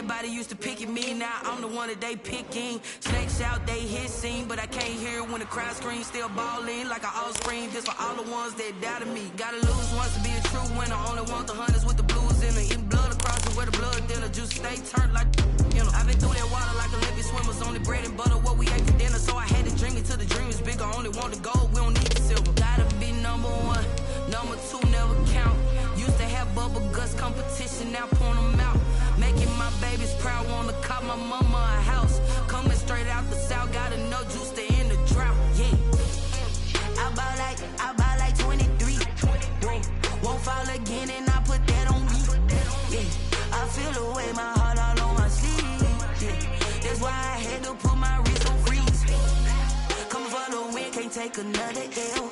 Everybody used to pick at me, now I'm the one that they picking. Snakes out, they hissing, but I can't hear when the crowd screams. Still ballin' like an offspring. This for all the ones that doubted me. Gotta lose once to be a true winner. Only want the hunters with the blues in it. Eating blood across it where the blood dinner. Juice stay turned like, you know. I've been through that water like Olympic swimmers. Only bread and butter, what we ate for dinner. So I had to dream it till the dream is bigger. Only want the gold, we don't need the silver. Gotta be number one, number two never count. Used to have bubble guts competition, now point them out. Making my babies proud, wanna cop my mama a house. Coming straight out the south, gotta know juice to end the drought. Yeah, I buy like 23. Whoa, won't fall again, and I put that on me. Yeah, I feel the way, my heart all on my sleeve. Yeah, that's why I had to put my wrist on freeze. Coming for the win, can't take another L.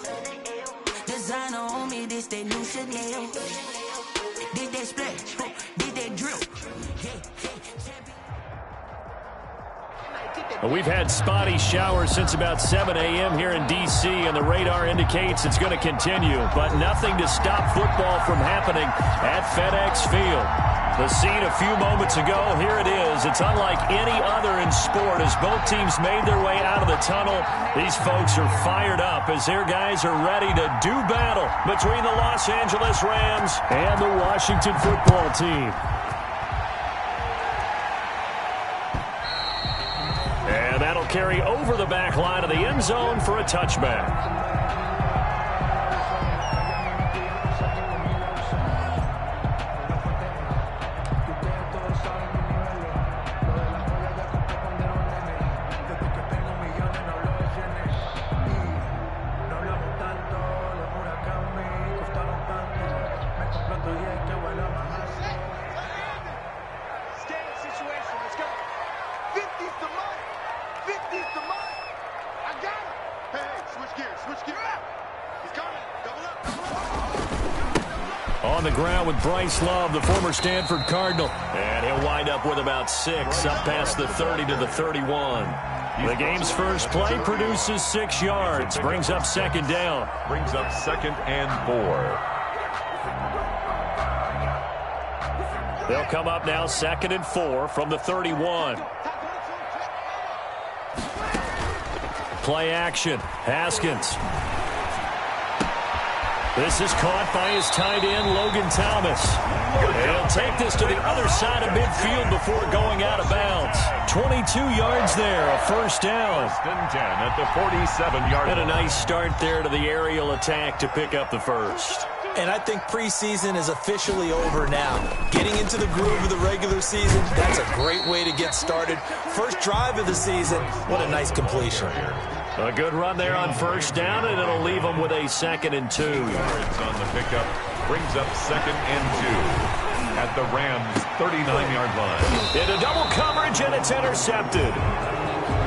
Designer on me, this that new Chanel. Did that splash, did that drill. We've had spotty showers since about 7 a.m. here in D.C., and the radar indicates it's going to continue, but nothing to stop football from happening at FedEx Field. The scene a few moments ago, here it is. It's unlike any other in sport as both teams made their way out of the tunnel. These folks are fired up as their guys are ready to do battle between the Los Angeles Rams and the Washington football team. And that'll carry over the back line of the end zone for a touchback. On the ground with Bryce Love, the former Stanford Cardinal. And he'll wind up with about 6, up past the 30 to the 31. The game's first play produces 6 yards, brings up second down. Brings up 2nd and 4. They'll come up now 2nd and 4 from the 31. Play action. Haskins. This is caught by his tight end, Logan Thomas. He'll take this to the other side of midfield before going out of bounds. 22 yards there, a first down. 1st and 10 at the 47-yard line. And a nice start there to the aerial attack to pick up the first. And I think preseason is officially over now. Getting into the groove of the regular season, that's a great way to get started. First drive of the season, what a nice completion. A good run there on first down, and it'll leave them with a 2nd and 2. Yards on the pickup, brings up 2nd and 2 at the Rams' 39-yard line. Into double coverage, and it's intercepted.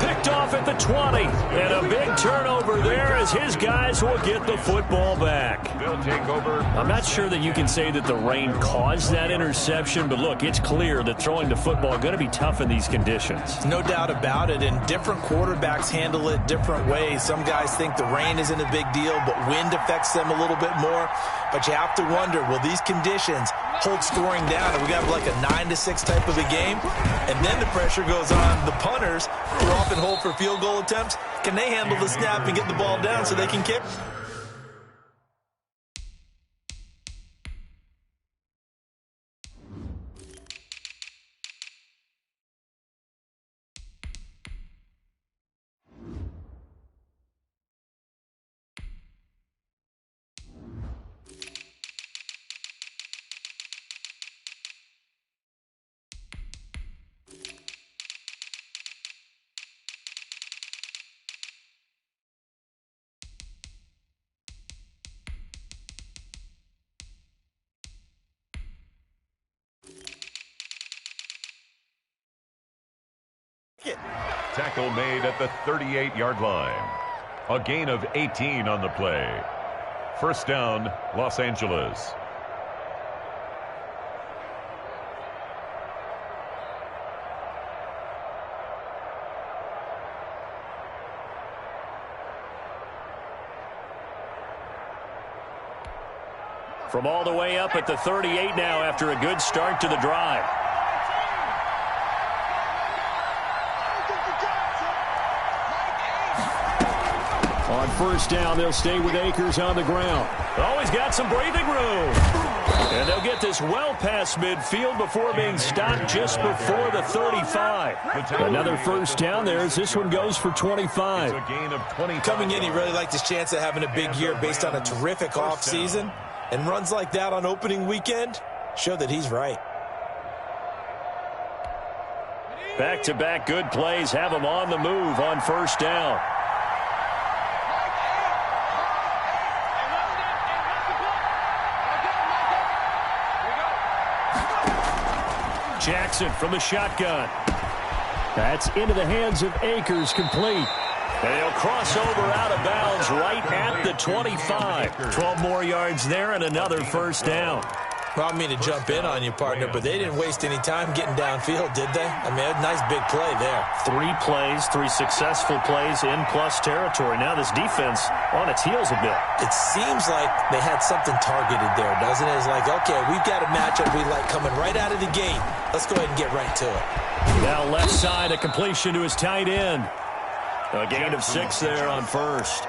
Picked off at the 20, and a big turnover there as his guys will get the football back. They'll take over. I'm not sure that you can say that the rain caused that interception, but look, it's clear that throwing the football is going to be tough in these conditions. No doubt about it, and different quarterbacks handle it different ways. Some guys think the rain isn't a big deal, but wind affects them a little bit more. But you have to wonder, will these conditions hold scoring down? Are we got like a 9-6 type of a game? And then the pressure goes on the punters who are often hold for field goal attempts. Can they handle the snap and get the ball down so they can kick? Tackle made at the 38-yard line. A gain of 18 on the play. First down, Los Angeles. From all the way up at the 38 now after a good start to the drive. On first down, they'll stay with Akers on the ground. Oh, he's got some breathing room. And they'll get this well past midfield before being stopped just before the 35. Another first down there as this one goes for 25. It's a gain of 25. Coming in, he really liked his chance of having a big year based on a terrific offseason. And runs like that on opening weekend show that he's right. Back-to-back good plays have him on the move on first down. Jackson from the shotgun. That's into the hands of Akers, complete. And he'll cross over out of bounds right at the 25. 12 more yards there and another first down. Well, I mean to jump in on you, partner, but they didn't waste any time getting downfield, did they? I mean, a nice big play there. 3 plays, 3 successful plays in plus territory. Now this defense on its heels a bit. It seems like they had something targeted there, doesn't it? It's like, okay, we've got a matchup we like coming right out of the gate. Let's go ahead and get right to it. Now left side, a completion to his tight end. A gain of 6 there on first.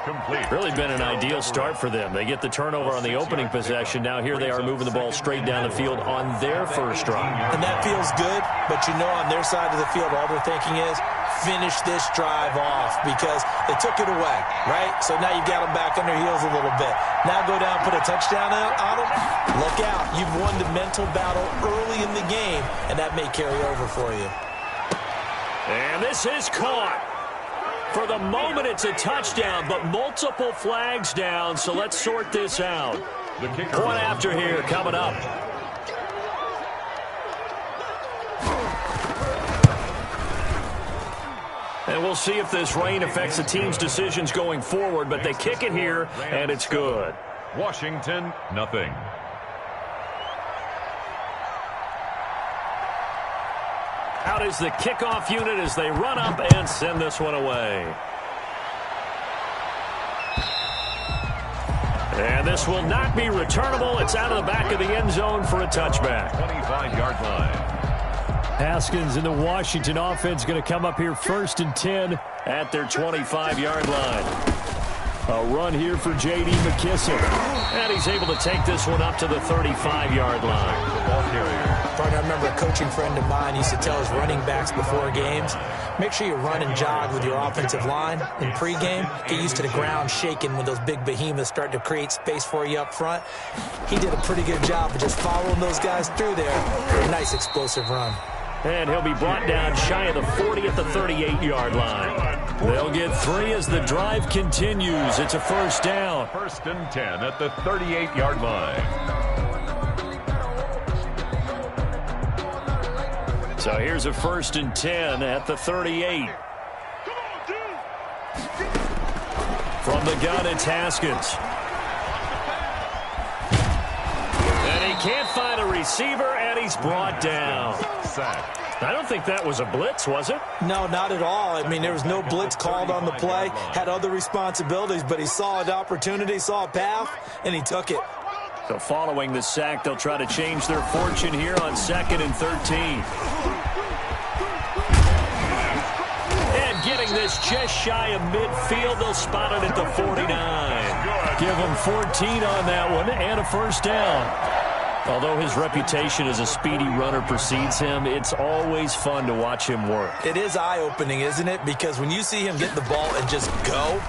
Really been an ideal start for them. They get the turnover on the opening possession. Now here they are moving the ball straight down the field on their first drive. And that feels good, but you know on their side of the field, all they're thinking is finish this drive off because they took it away, right? So now you've got them back on their heels a little bit. Now go down and put a touchdown on them. Look out. You've won the mental battle early in the game, and that may carry over for you. And this is caught. For the moment, it's a touchdown, but multiple flags down, so let's sort this out. Point after here coming up. And we'll see if this rain affects the team's decisions going forward, but they kick it here, and it's good. Washington, nothing. Out is the kickoff unit as they run up and send this one away. And this will not be returnable. It's out of the back of the end zone for a touchback. 25-yard line. Haskins and the Washington offense going to come up here 1st and 10 at their 25-yard line. A run here for J.D. McKissic. And he's able to take this one up to the 35-yard line. The ball carrier. Partner, I remember a coaching friend of mine used to tell his running backs before games, make sure you run and jog with your offensive line in pregame. Get used to the ground shaking when those big behemoths start to create space for you up front. He did a pretty good job of just following those guys through there for a nice explosive run. And he'll be brought down shy of the 40 at the 38-yard line. They'll get 3 as the drive continues. It's a first down. 1st and 10 at the 38-yard line. So here's a 1st and 10 at the 38. From the gun, it's Haskins. And he can't find a receiver, and he's brought down. I don't think that was a blitz, was it? No, not at all. I mean, there was no blitz called on the play. Had other responsibilities, but he saw an opportunity, saw a path, and he took it. So following the sack, they'll try to change their fortune here on 2nd and 13. And getting this just shy of midfield, they'll spot it at the 49. Give them 14 on that one and a first down. Although his reputation as a speedy runner precedes him, it's always fun to watch him work. It is eye-opening, isn't it? Because when you see him get the ball and just go,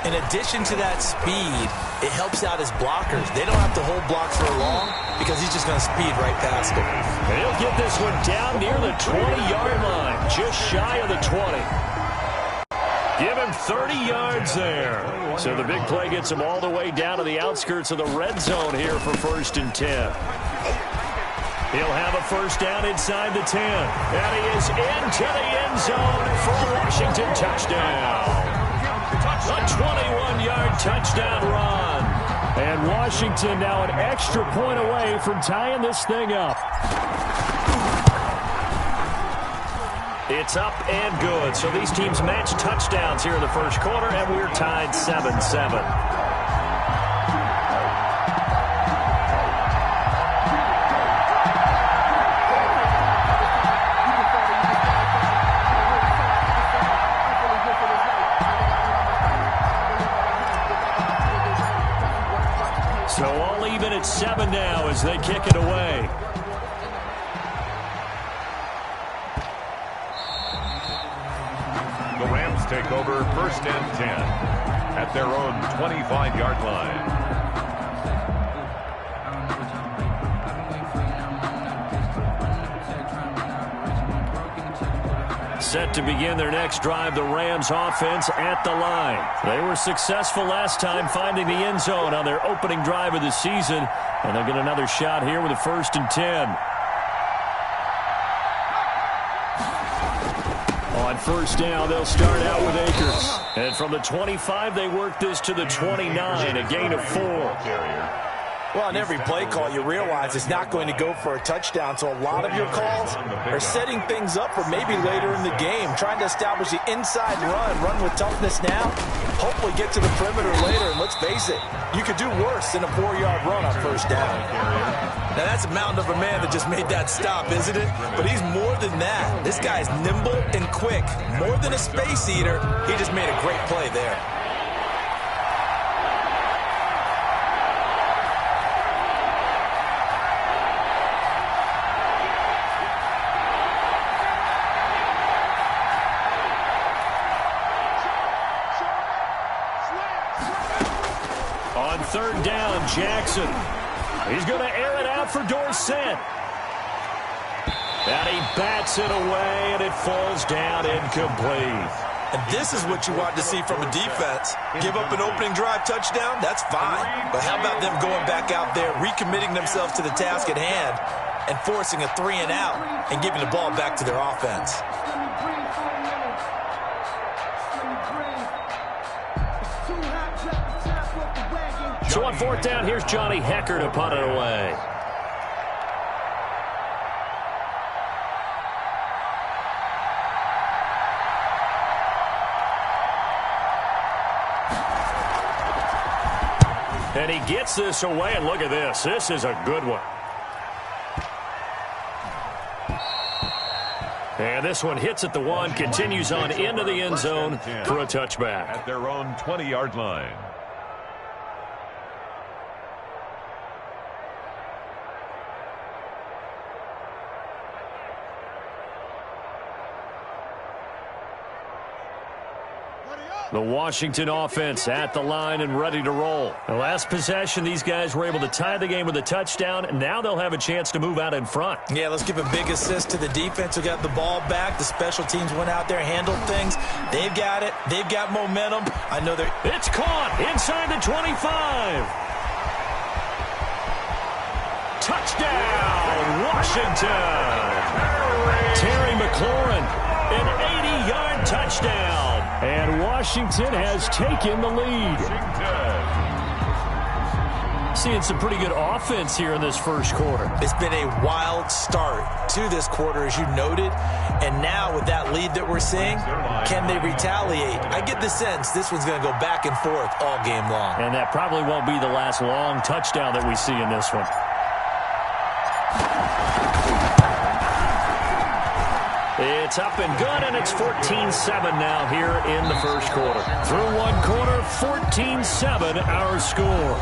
in addition to that speed, it helps out his blockers. They don't have to hold blocks for long because he's just going to speed right past them. And he'll get this one down near the 20-yard line, just shy of the 20. Give him 30 yards there. So the big play gets him all the way down to the outskirts of the red zone here for 1st and 10. He'll have a first down inside the 10. And he is into the end zone for a Washington touchdown. A 21-yard touchdown run. And Washington now an extra point away from tying this thing up. It's up and good. So these teams match touchdowns here in the first quarter, and we're tied 7-7. as they kick it away. The Rams take over 1st and 10 at their own 25-yard line. Set to begin their next drive, the Rams offense at the line. They were successful last time finding the end zone on their opening drive of the season, and they'll get another shot here with a 1st and 10. On 1st down, they'll start out with Akers. And from the 25, they work this to the 29, a gain of 4. Well, on every play call, you realize it's not going to go for a touchdown, so a lot of your calls are setting things up for maybe later in the game, trying to establish the inside run with toughness now, hopefully get to the perimeter later, and let's face it, you could do worse than a 4-yard run on 1st down. Now, that's a mountain of a man that just made that stop, isn't it? But he's more than that. This guy's nimble and quick. More than a space eater, he just made a great play there. On 3rd down, Jackson. He's going to air it out for Dorsett. And he bats it away, and it falls down incomplete. And this is what you want to see from a defense. Give up an opening drive touchdown, that's fine. But how about them going back out there, recommitting themselves to the task at hand, and forcing a 3-and-out and giving the ball back to their offense? So on 4th down, here's Johnny Hekker to punt it away. And he gets this away, and look at this. This is a good one. And this one hits at the 1, continues on into the end zone for a touchback. At their own 20-yard line. The Washington offense at the line and ready to roll. The last possession, these guys were able to tie the game with a touchdown, and now they'll have a chance to move out in front. Yeah, let's give a big assist to the defense who got the ball back. The special teams went out there, handled things. They've got it. They've got momentum. I know they're... It's caught inside the 25. Touchdown, Washington. Terry McLaurin, an 80-yard touchdown. And Washington has taken the lead. Seeing some pretty good offense here in this first quarter. It's been a wild start to this quarter, as you noted. And now with that lead that we're seeing, can they retaliate? I get the sense this one's going to go back and forth all game long. And that probably won't be the last long touchdown that we see in this one. It's up and good, and it's 14-7 now here in the first quarter. Through one quarter, 14-7 our score.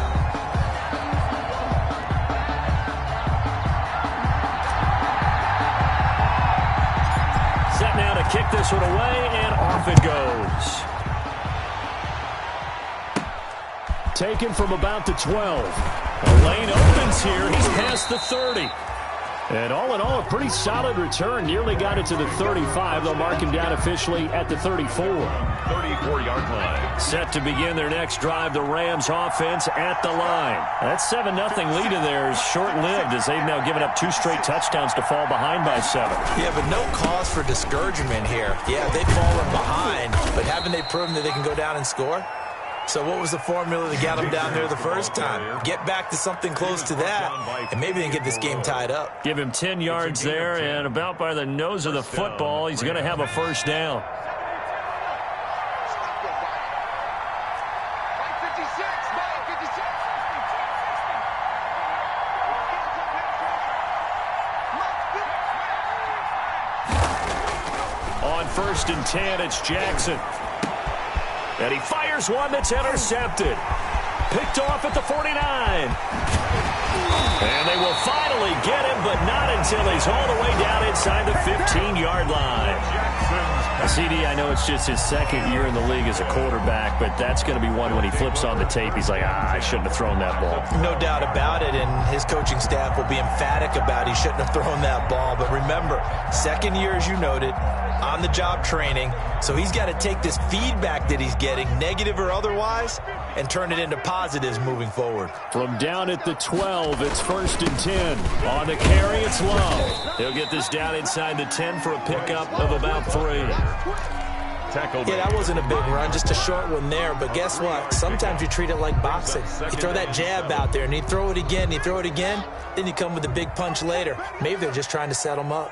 Set now to kick this one away, and off it goes. Taken from about the 12. The lane opens here. He's past the 30. And all in all, a pretty solid return. Nearly got it to the 35. They'll mark him down officially at the 34. 34-yard line. Set to begin their next drive, the Rams offense at the line. That 7-0 lead of theirs short-lived as they've now given up 2 straight touchdowns to fall behind by 7. Yeah, but no cause for discouragement here. Yeah, they've fallen behind, but haven't they proven that they can go down and score? So what was the formula that got them down there the first time? Get back to something close to that, and maybe they can get this game tied up. Give him 10 yards there, and about by the nose of the football, he's going to have a first down. On 1st and 10, it's Jackson. And he fires one that's intercepted. Picked off at the 49. And they will finally get him, but not until he's all the way down inside the 15-yard line. CD, I know it's just his second year in the league as a quarterback, but that's going to be one when he flips on the tape. He's like, I shouldn't have thrown that ball. No doubt about it, and his coaching staff will be emphatic about he shouldn't have thrown that ball. But remember, second year, as you noted, on-the-job training, so he's got to take this feedback that he's getting, negative or otherwise, and turn it into positives moving forward. From down at the 12, it's 1st and 10. On the carry, it's Love. He'll get this down inside the 10 for a pickup of about 3. Tackled. Yeah, that wasn't a big run, just a short one there. But guess what? Sometimes you treat it like boxing. You throw that jab out there, and you throw it again, then you come with a big punch later. Maybe they're just trying to set him up.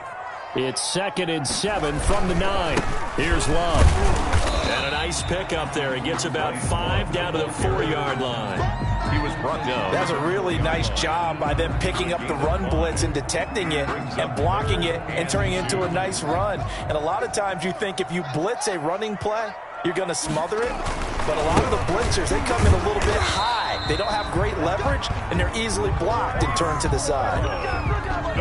It's 2nd and 7 from the 9. Here's Love. And a nice pickup there. He gets about 5 down to the 4-yard line. He was brought down. That's a really nice job by them picking up the run blitz and detecting it and blocking it and turning it into a nice run. And a lot of times you think if you blitz a running play, you're going to smother it. But a lot of the blitzers, they come in a little bit high. They don't have great leverage, and they're easily blocked and turned to the side.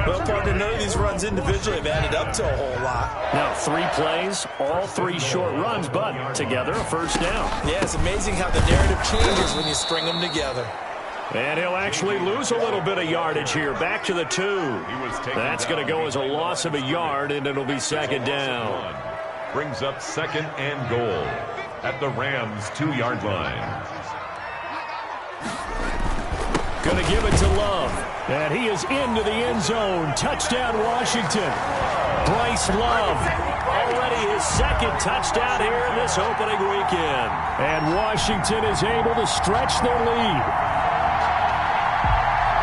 Well, partner, none of these runs individually have added up to a whole lot. Now, 3 plays, all 3 short runs, but together a first down. Yeah, it's amazing how the narrative changes when you string them together. And he'll actually lose a little bit of yardage here. Back to the 2. That's going to go as a loss of a yard, and it'll be 2nd down. Brings up 2nd and goal at the Rams' 2-yard line. Going to give it to Love. And he is into the end zone. Touchdown, Washington. Bryce Love. Already his 2nd touchdown here in this opening weekend. And Washington is able to stretch their lead.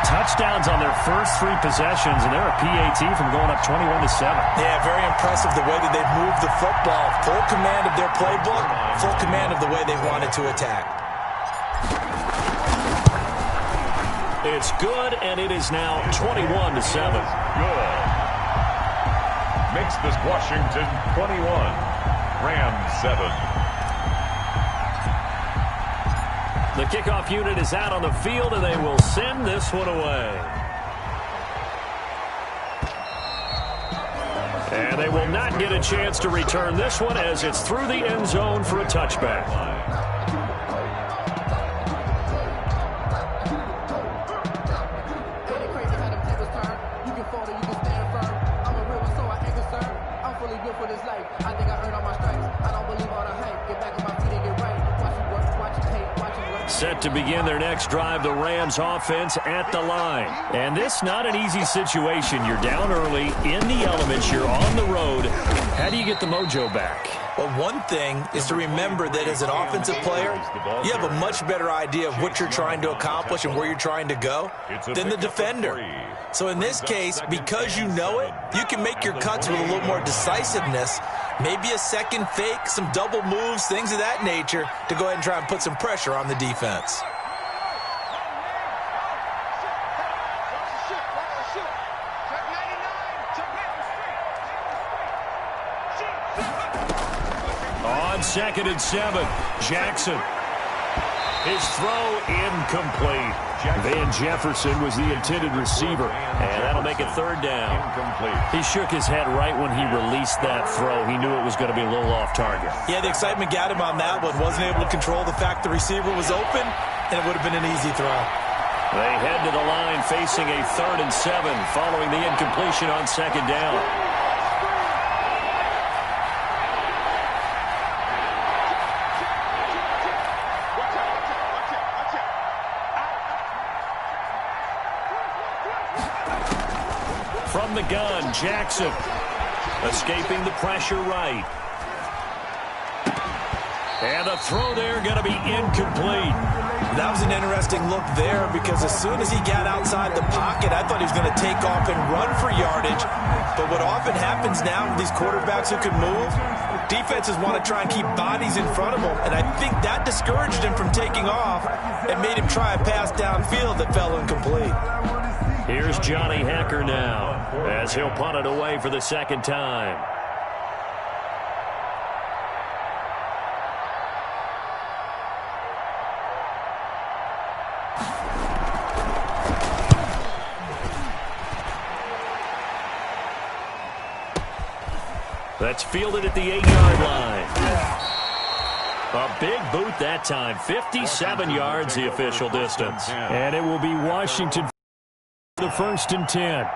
Touchdowns on their first 3 possessions, and they're a PAT from going up 21-7. Yeah, very impressive the way that they've moved the football. Full command of their playbook, full command of the way they wanted to attack. It's good, and it is now 21-7. Good. Makes this Washington 21, Rams 7. The kickoff unit is out on the field, and they will send this one away. And they will not get a chance to return this one as it's through the end zone for a touchback. Set to begin their next drive, the Rams offense at the line. And this not an easy situation. You're down early, in the elements, you're on the road. How do you get the mojo back? Well, one thing is to remember that as an offensive player, you have a much better idea of what you're trying to accomplish and where you're trying to go than the defender. So in this case, because you know it, you can make your cuts with a little more decisiveness. Maybe a second fake, some double moves, things of that nature to go ahead and try and put some pressure on the defense. On 2nd and 7, Jackson. His throw incomplete. Van Jefferson was the intended receiver, and that'll make it 3rd down. Incomplete. He shook his head right when he released that throw. He knew it was going to be a little off target. Yeah, the excitement got him on that one. Wasn't able to control the fact the receiver was open, and it would have been an easy throw. They head to the line facing a 3rd and 7 following the incompletion on 2nd down. From the gun, Jackson escaping the pressure right. And the throw there going to be incomplete. That was an interesting look there because as soon as he got outside the pocket, I thought he was going to take off and run for yardage. But what often happens now with these quarterbacks who can move, defenses want to try and keep bodies in front of them. And I think that discouraged him from taking off and made him try a pass downfield that fell incomplete. Here's Johnny Hecker now as he'll punt it away for the 2nd time. That's fielded at the 8-yard line. A big boot that time. 57 yards the official distance. And it will be Washington for the 1st and 10.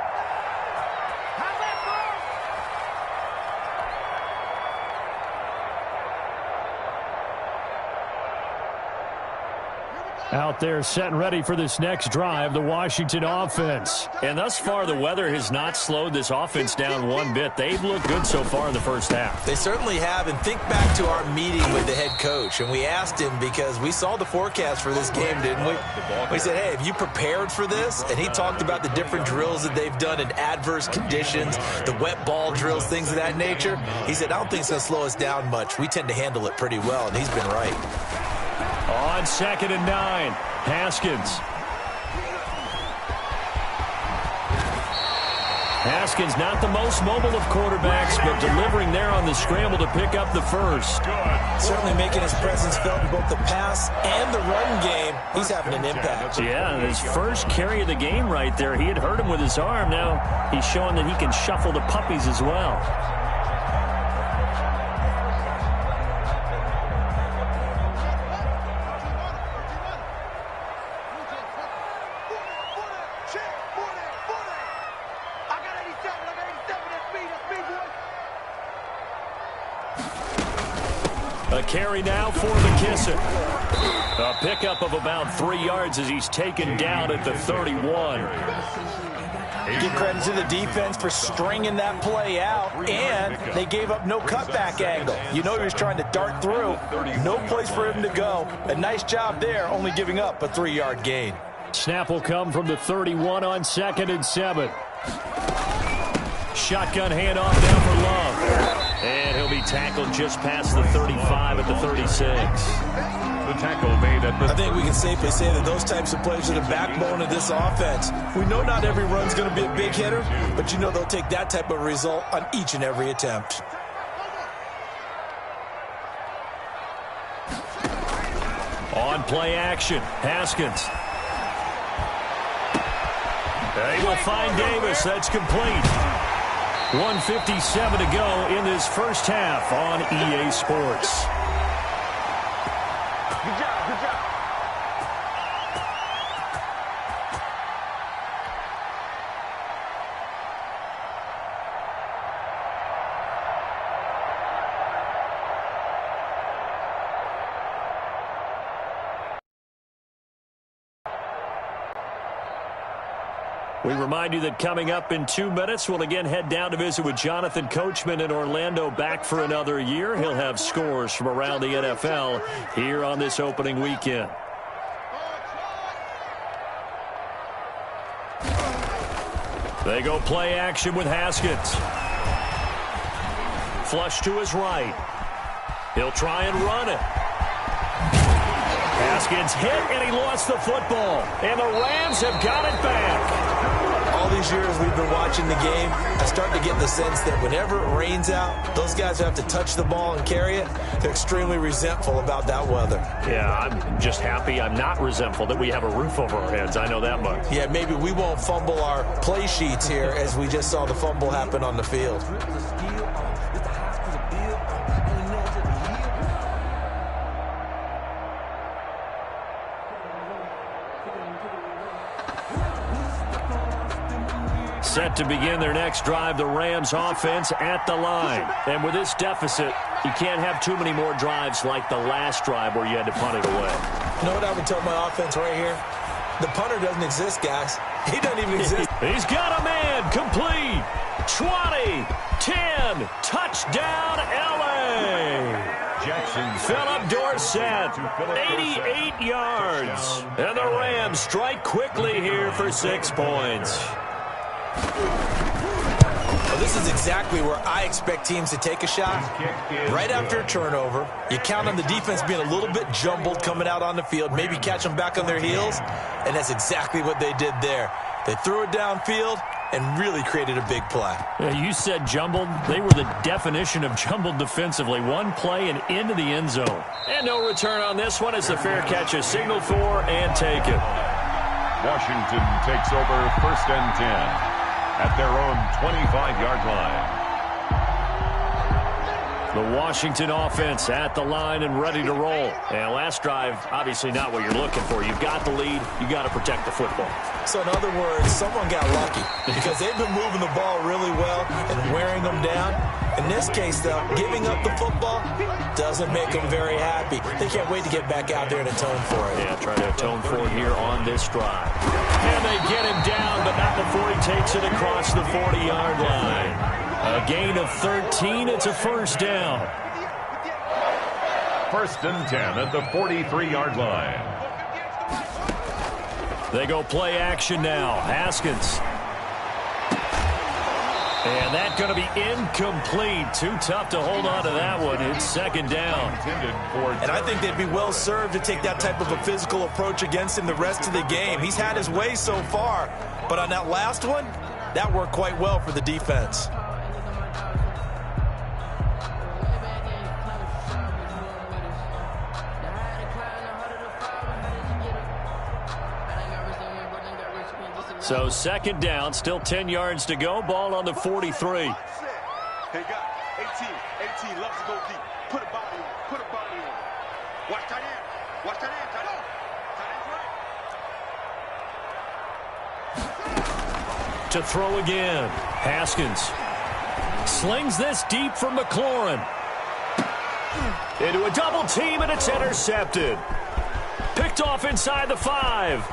Out there set and ready for this next drive, the Washington offense. And thus far, the weather has not slowed this offense down one bit. They've looked good so far in the first half. They certainly have. And think back to our meeting with the head coach. And we asked him because we saw the forecast for this game, didn't we? We said, hey, have you prepared for this? And he talked about the different drills that they've done in adverse conditions, the wet ball drills, things of that nature. He said, I don't think it's going to slow us down much. We tend to handle it pretty well, and he's been right. On 2nd and 9, Haskins. Haskins not the most mobile of quarterbacks, but delivering there on the scramble to pick up the first. Certainly making his presence felt in both the pass and the run game. He's having an impact. Yeah, his first carry of the game right there. He had hurt him with his arm. Now he's showing that he can shuffle the puppies as well. A carry now for McKissick. A pickup of about 3 yards as he's taken down at the 31. Give credit to the defense for stringing that play out, and they gave up no cutback angle. You know he was trying to dart through. No place for him to go. A nice job there, only giving up a 3-yard gain. Snap will come from the 31 on 2nd and 7. Shotgun handoff down for Love. And he'll be tackled just past the 35 at the 36. The tackle made at the... I think we can safely say that those types of plays are the backbone of this offense. We know not every run's going to be a big hitter, but you know they'll take that type of result on each and every attempt. On play action, Haskins. They will find Davis. That's complete. 1:57 to go in this first half on EA Sports. Good job, good job. We remind you that coming up in 2 minutes, we'll again head down to visit with Jonathan Coachman in Orlando, back for another year. He'll have scores from around the NFL here on this opening weekend. They go play action with Haskins. Flush to his right. He'll try and run it. Haskins hit, and he lost the football. And the Rams have got it back. All these years we've been watching the game, I start to get the sense that whenever it rains out, those guys who have to touch the ball and carry it, they're extremely resentful about that weather. Yeah, I'm just happy I'm not resentful that we have a roof over our heads. I know that much. Yeah, maybe we won't fumble our play sheets here as we just saw the fumble happen on the field. Set to begin their next drive, the Rams offense at the line. And with this deficit, you can't have too many more drives like the last drive where you had to punt it away. You know what I would tell my offense right here? The punter doesn't exist, guys. He doesn't even exist. He's got a man. Complete. 20, 10, touchdown, L.A. Jackson. Philip Dorsett, 88 yards. And the Rams strike quickly here for 6 points. Well, this is exactly where I expect teams to take a shot. Right after a turnover, you count on the defense being a little bit jumbled coming out on the field, maybe catch them back on their heels, and that's exactly what they did there. They threw it downfield and really created a big play. Yeah, you said jumbled. They were the definition of jumbled defensively. One play and into the end zone. And no return on this one as the fair catch is signaled for and taken. Washington takes over 1st and 10 at their own 25-yard line. The Washington offense at the line and ready to roll. And last drive, obviously not what you're looking for. You've got the lead. You got to protect the football. So in other words, someone got lucky because they've been moving the ball really well and wearing them down. In this case, though, giving up the football doesn't make them very happy. They can't wait to get back out there and atone for it. Yeah, try to atone for it here on this drive. And they get him down, but not before he takes it across the 40-yard line. A gain of 13. It's a first down. First and 10 at the 43-yard line. They go play action now. Haskins. And that's going to be incomplete. Too tough to hold on to that one. It's second down. And I think they'd be well served to take that type of a physical approach against him the rest of the game. He's had his way so far. But on that last one, that worked quite well for the defense. So second down, still 10 yards to go. Ball on the 43. Hey, guy, 18, loves to go deep. Put a body on. Watch tight end. Tight end. To throw again. Haskins slings this deep from McLaurin. Into a double team, and it's intercepted. Picked off inside the 5.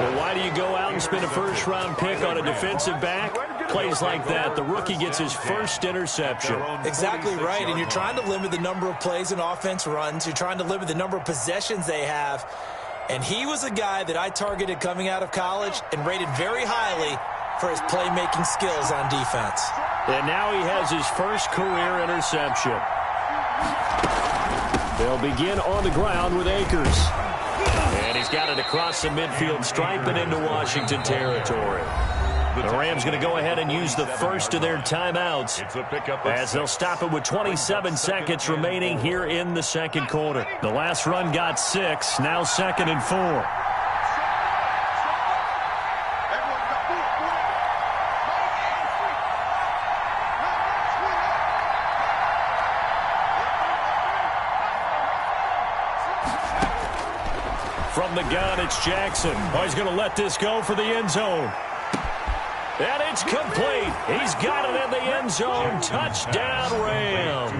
Well, why do you go out and spend a first-round pick on a defensive back? Plays like that, the rookie gets his first interception. Exactly right, and you're trying to limit the number of plays an offense runs. You're trying to limit the number of possessions they have. And he was a guy that I targeted coming out of college and rated very highly for his playmaking skills on defense. And now he has his first career interception. They'll begin on the ground with Akers. And he's got it across the midfield stripe and into Washington territory. The Rams going to go ahead and use the first of their timeouts as they'll stop it with 27 seconds remaining here in the second quarter. The last run got 6, now second and 4. From the gun, it's Jackson. Oh, he's going to let this go for the end zone. And it's complete. He's got it in the end zone. Touchdown, Rams.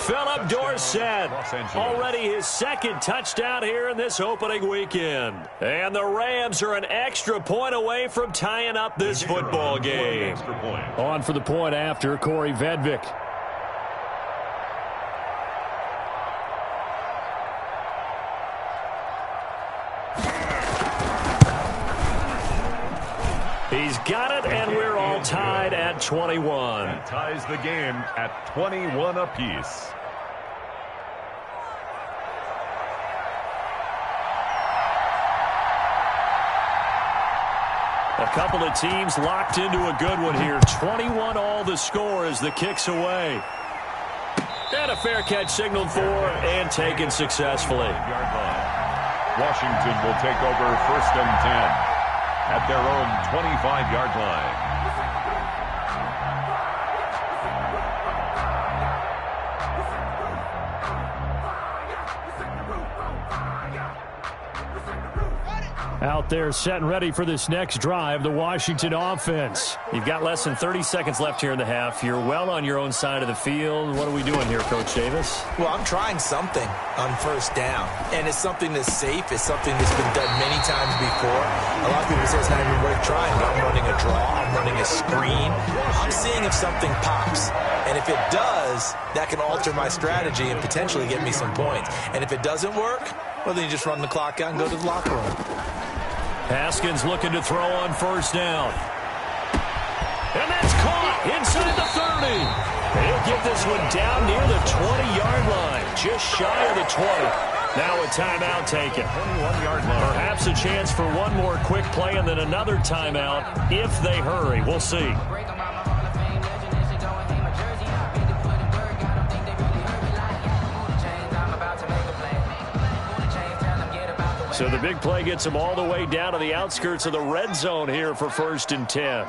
Phillip Dorsett. Already his second touchdown here in this opening weekend. And the Rams are an extra point away from tying up this football game. On for the point after, Corey Vedvik. He's got it, and we're all tied at 21. That ties the game at 21 apiece. A couple of teams locked into a good one here. 21 all the score as the kick's away. And a fair catch signaled for and taken successfully. Washington will take over first and 10. At their own 25-yard line. Out there set and ready for this next drive, the Washington offense. You've got less than 30 seconds left here in the half. You're well on your own side of the field. What are we doing here, Coach Davis? Well, I'm trying something on first down, and it's something that's safe. It's something that's been done many times before. A lot of people say it's not even worth trying, but I'm running a draw. I'm running a screen. I'm seeing if something pops. And if it does, that can alter my strategy and potentially get me some points. And if it doesn't work, well, then you just run the clock out and go to the locker room. Haskins looking to throw on first down. And that's caught inside the 30. He'll get this one down near the 20-yard line, just shy of the 20. Now a timeout taken. 21-yard line. Perhaps a chance for one more quick play and then another timeout if they hurry. We'll see. So the big play gets them all the way down to the outskirts of the red zone here for 1st and 10.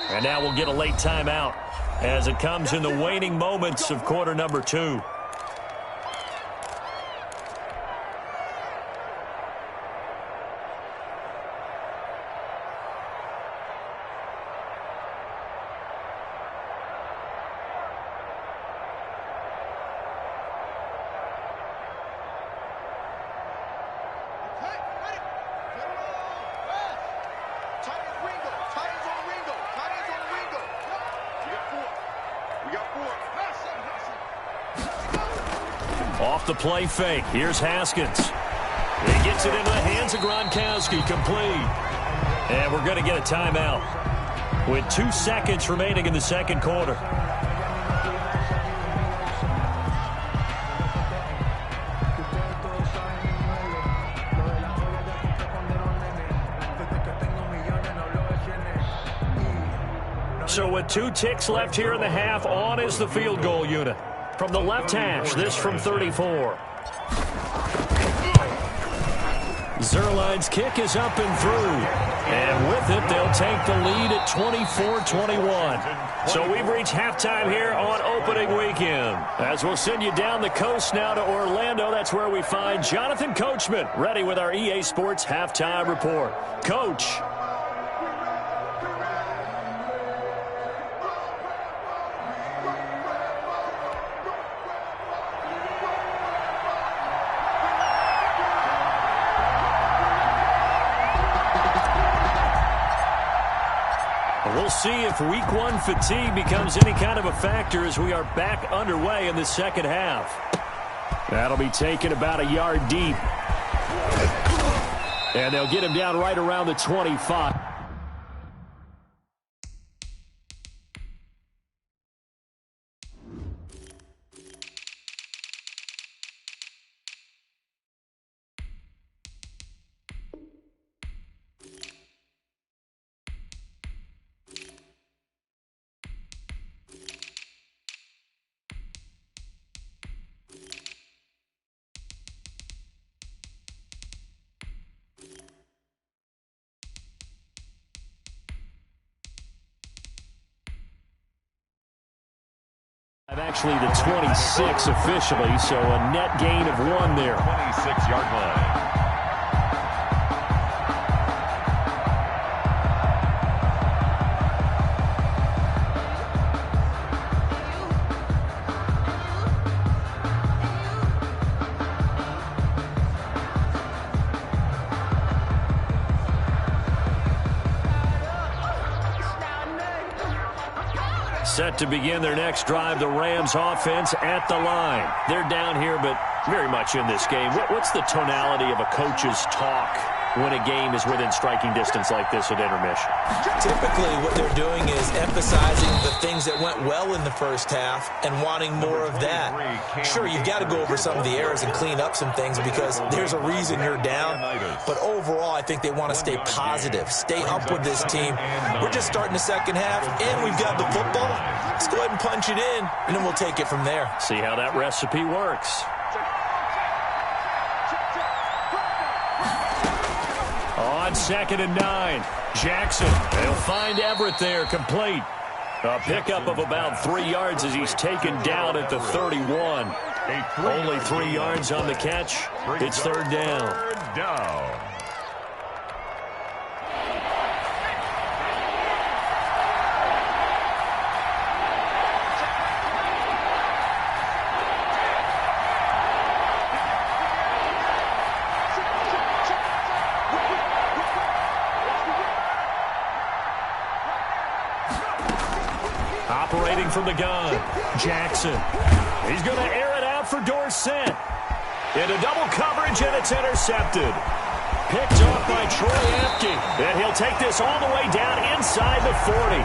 And now we'll get a late timeout as it comes in the waning moments of quarter number 2. Off the play fake. Here's Haskins. He gets it into the hands of Gronkowski. Complete. And we're going to get a timeout with 2 seconds remaining in the second quarter. So with 2 ticks left here in the half, on is the field goal unit. From the left hash, this from 34. Zuerlein's kick is up and through. And with it, they'll take the lead at 24-21. So we've reached halftime here on opening weekend. As we'll send you down the coast now to Orlando, that's where we find Jonathan Coachman, ready with our EA Sports halftime report. Coach. We'll see if week 1 fatigue becomes any kind of a factor as we are back underway in the second half. That'll be taken about a yard deep. And they'll get him down right around the 25. Actually the 26 officially, so a net gain of 1 there. 26-yard line. Set to begin their next drive, the Rams offense at the line. They're down here, but very much in this game. What's the tonality of a coach's talk when a game is within striking distance like this at intermission? Typically, what they're doing is emphasizing the things that went well in the first half and wanting more of that. Sure, you've got to go over some of the errors and clean up some things because there's a reason you're down. But overall, I think they want to stay positive, stay up with this team. We're just starting the second half, and we've got the football. Let's go ahead and punch it in, and then we'll take it from there. See how that recipe works. On 2nd and 9, Jackson. They'll find Everett there, complete. A pickup of about 3 yards as he's taken down at the 31. Only 3 yards on the catch. It's 3rd down. Third down. Operating from the gun, Jackson. He's going to air it out for Dorsett. Into double coverage, and it's intercepted. Picked off by Troy Apke. And he'll take this all the way down inside the 40.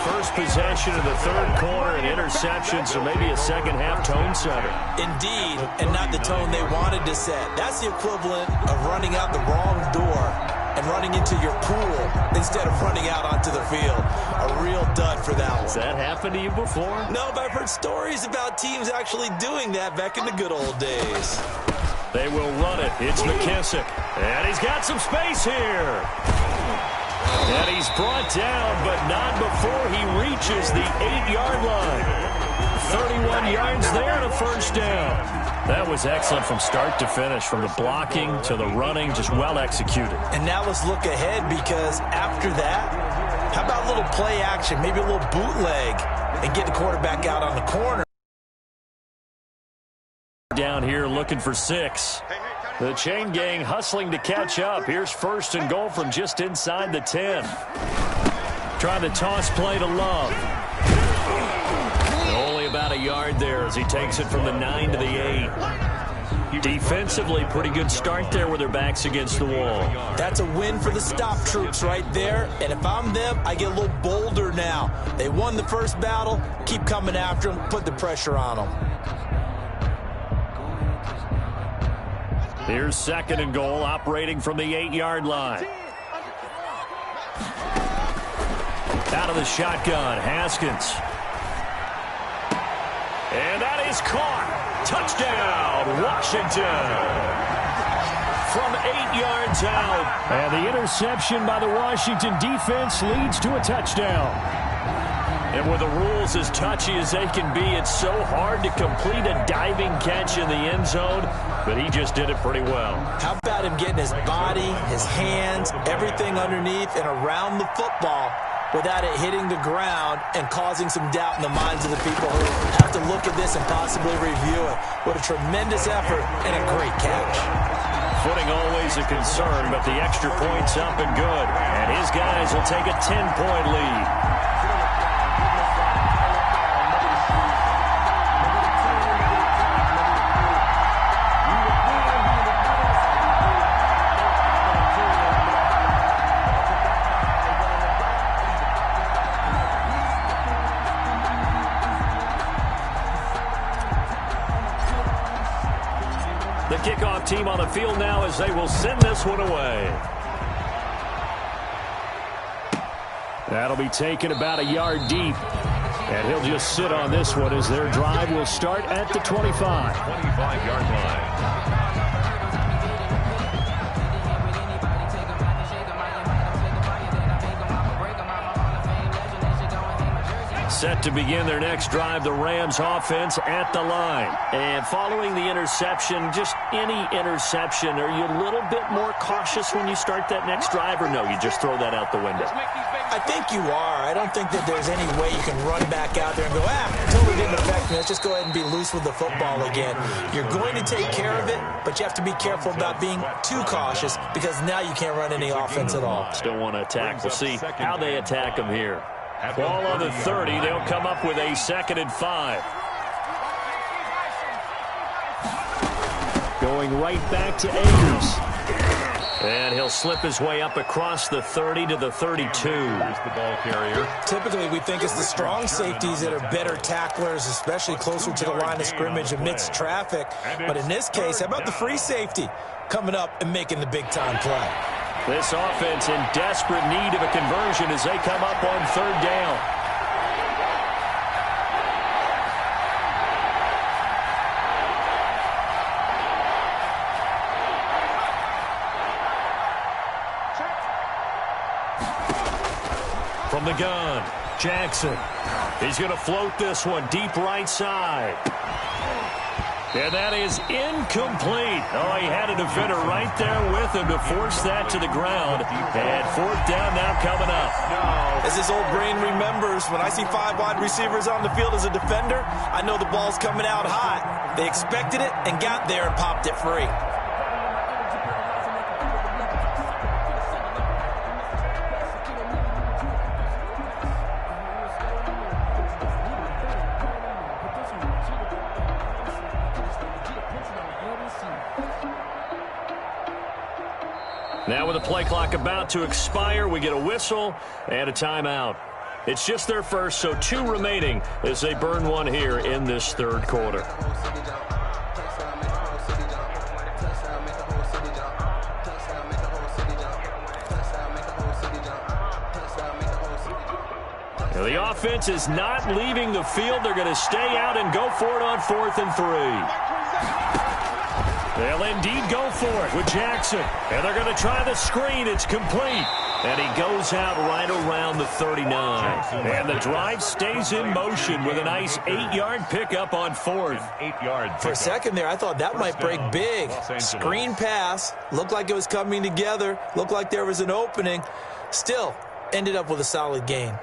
First possession of the third quarter, an interception, so maybe a second-half tone setter. Indeed, and not the tone they wanted to set. That's the equivalent of running out the wrong door and running into your pool instead of running out onto the field. A real dud for that one. Has that happened to you before? No, but I've heard stories about teams actually doing that back in the good old days. They will run it. It's McKissick. And he's got some space here. And he's brought down, but not before he reaches the 8-yard line. 31 yards there and a first down. That was excellent from start to finish, from the blocking to the running, just well executed. And now let's look ahead, because after that, how about a little play action, maybe a little bootleg, and get the quarterback out on the corner. Down here looking for 6. The chain gang hustling to catch up. Here's first and goal from just inside the 10. Trying the toss play to Love. Only about a yard there as he takes it from the 9 to the 8. Defensively, pretty good start there with their backs against the wall. That's a win for the stop troops right there. And if I'm them, I get a little bolder now. They won the first battle. Keep coming after them. Put the pressure on them. Here's second and goal, operating from the 8-yard line. Out of the shotgun, Haskins. And that is caught. Touchdown, Washington. From 8 yards out. And the interception by the Washington defense leads to a touchdown. And with the rules as touchy as they can be, it's so hard to complete a diving catch in the end zone, but he just did it pretty well. How about him getting his body, his hands, everything underneath and around the football without it hitting the ground and causing some doubt in the minds of the people who have to look at this and possibly review it. What a tremendous effort and a great catch. Footing always a concern, but the extra point's up and good. And his guys will take a 10-point lead. The kickoff team on the field now as they will send this one away. That'll be taken about a yard deep. And he'll just sit on this one as their drive will start at the 25. 25-yard line. Set to begin their next drive, the Rams offense at the line. And following the interception, just any interception, are you a little bit more cautious when you start that next drive, or no, you just throw that out the window? I think you are. I don't think that there's any way you can run back out there and go, totally didn't affect me. Let's just go ahead and be loose with the football again. You're going to take care of it, but you have to be careful about being too cautious, because now you can't run any offense at all. Still want to attack. We'll see how they attack them here. Ball on the 30. They'll come up with a 2nd and 5. Going right back to Akers. And he'll slip his way up across the 30 to the 32. Here's the ball carrier. Typically, we think it's the strong safeties that are better tacklers, especially closer to the line of scrimmage amidst traffic. But in this case, how about the free safety coming up and making the big-time play? This offense in desperate need of a conversion as they come up on 3rd down. From the gun, Jackson. He's going to float this one deep right side. And that is incomplete. Oh, he had a defender right there with him to force that to the ground. And 4th down now coming up. As his old brain remembers, when I see 5 wide receivers on the field as a defender, I know the ball's coming out hot. They expected it and got there and popped it free. Now with the play clock about to expire, we get a whistle and a timeout. It's just their first, so 2 remaining as they burn one here in this 3rd quarter. The offense is not leaving the field. They're going to stay out and go for it on 4th and 3. They'll indeed go for it with Jackson. And they're going to try the screen. It's complete. And he goes out right around the 39. And the drive stays in motion with a nice 8-yard pickup on 4th. 8-yard For a second there, I thought that might break big. Screen pass. Looked like it was coming together. Looked like there was an opening. Still ended up with a solid gain.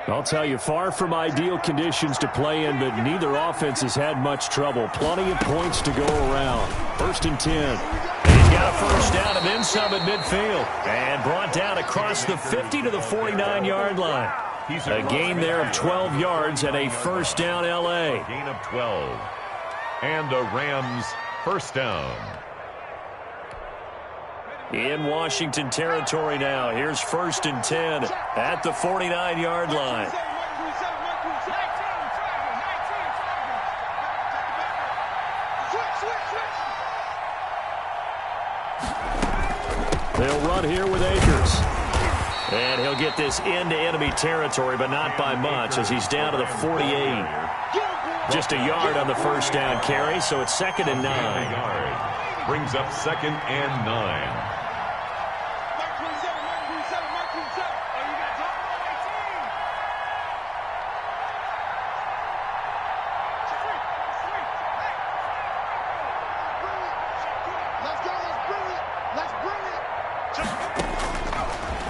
I'll tell you, far from ideal conditions to play in, but neither offense has had much trouble. Plenty of points to go around. 1st and 10. He's got a first down and then some at midfield. And brought down across the 50 to the 49-yard line. A gain there of 12 yards and a first down L.A. Gain of 12. And a Rams first down. In Washington territory now. Here's 1st and 10 at the 49-yard line. They'll run here with Akers. And he'll get this into enemy territory, but not by much as he's down to the 48. Just a yard on the first down carry, so it's 2nd and 9. Brings up 2nd and 9.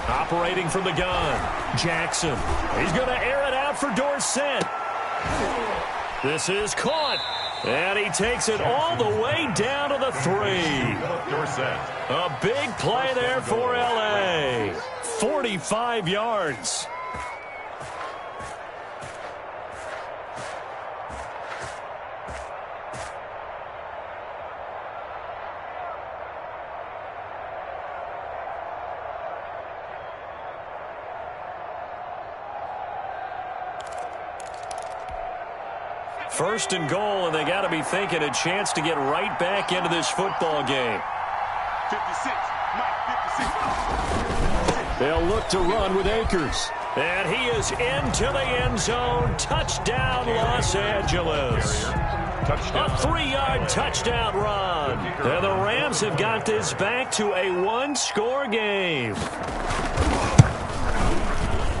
Operating from the gun, Jackson. He's going to air it out for Dorsett. This is caught, and he takes it all the way down to the 3. Dorsett. A big play there for L.A. 45 yards. First and goal, and they got to be thinking a chance to get right back into this football game. 56. Mike, 56. They'll look to run with Akers. And he is into the end zone. Touchdown, Los Angeles. Touchdown. A 3-yard touchdown run. And the Rams have got this back to a 1-score game.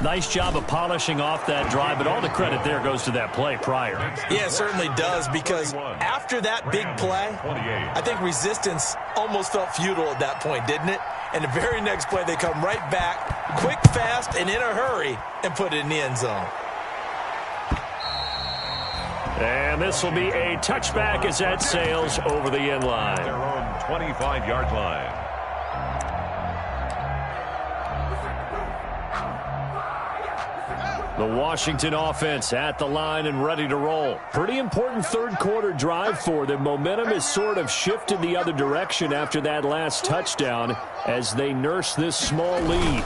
Nice job of polishing off that drive, but all the credit there goes to that play prior. Yeah, it certainly does, because after that big play, I think resistance almost felt futile at that point, didn't it? And the very next play, they come right back, quick, fast, and in a hurry, and put it in the end zone. And this will be a touchback as that sails over the end line. Their own 25-yard line. The Washington offense at the line and ready to roll. Pretty important third-quarter drive for them. Momentum has sort of shifted the other direction after that last touchdown as they nurse this small lead.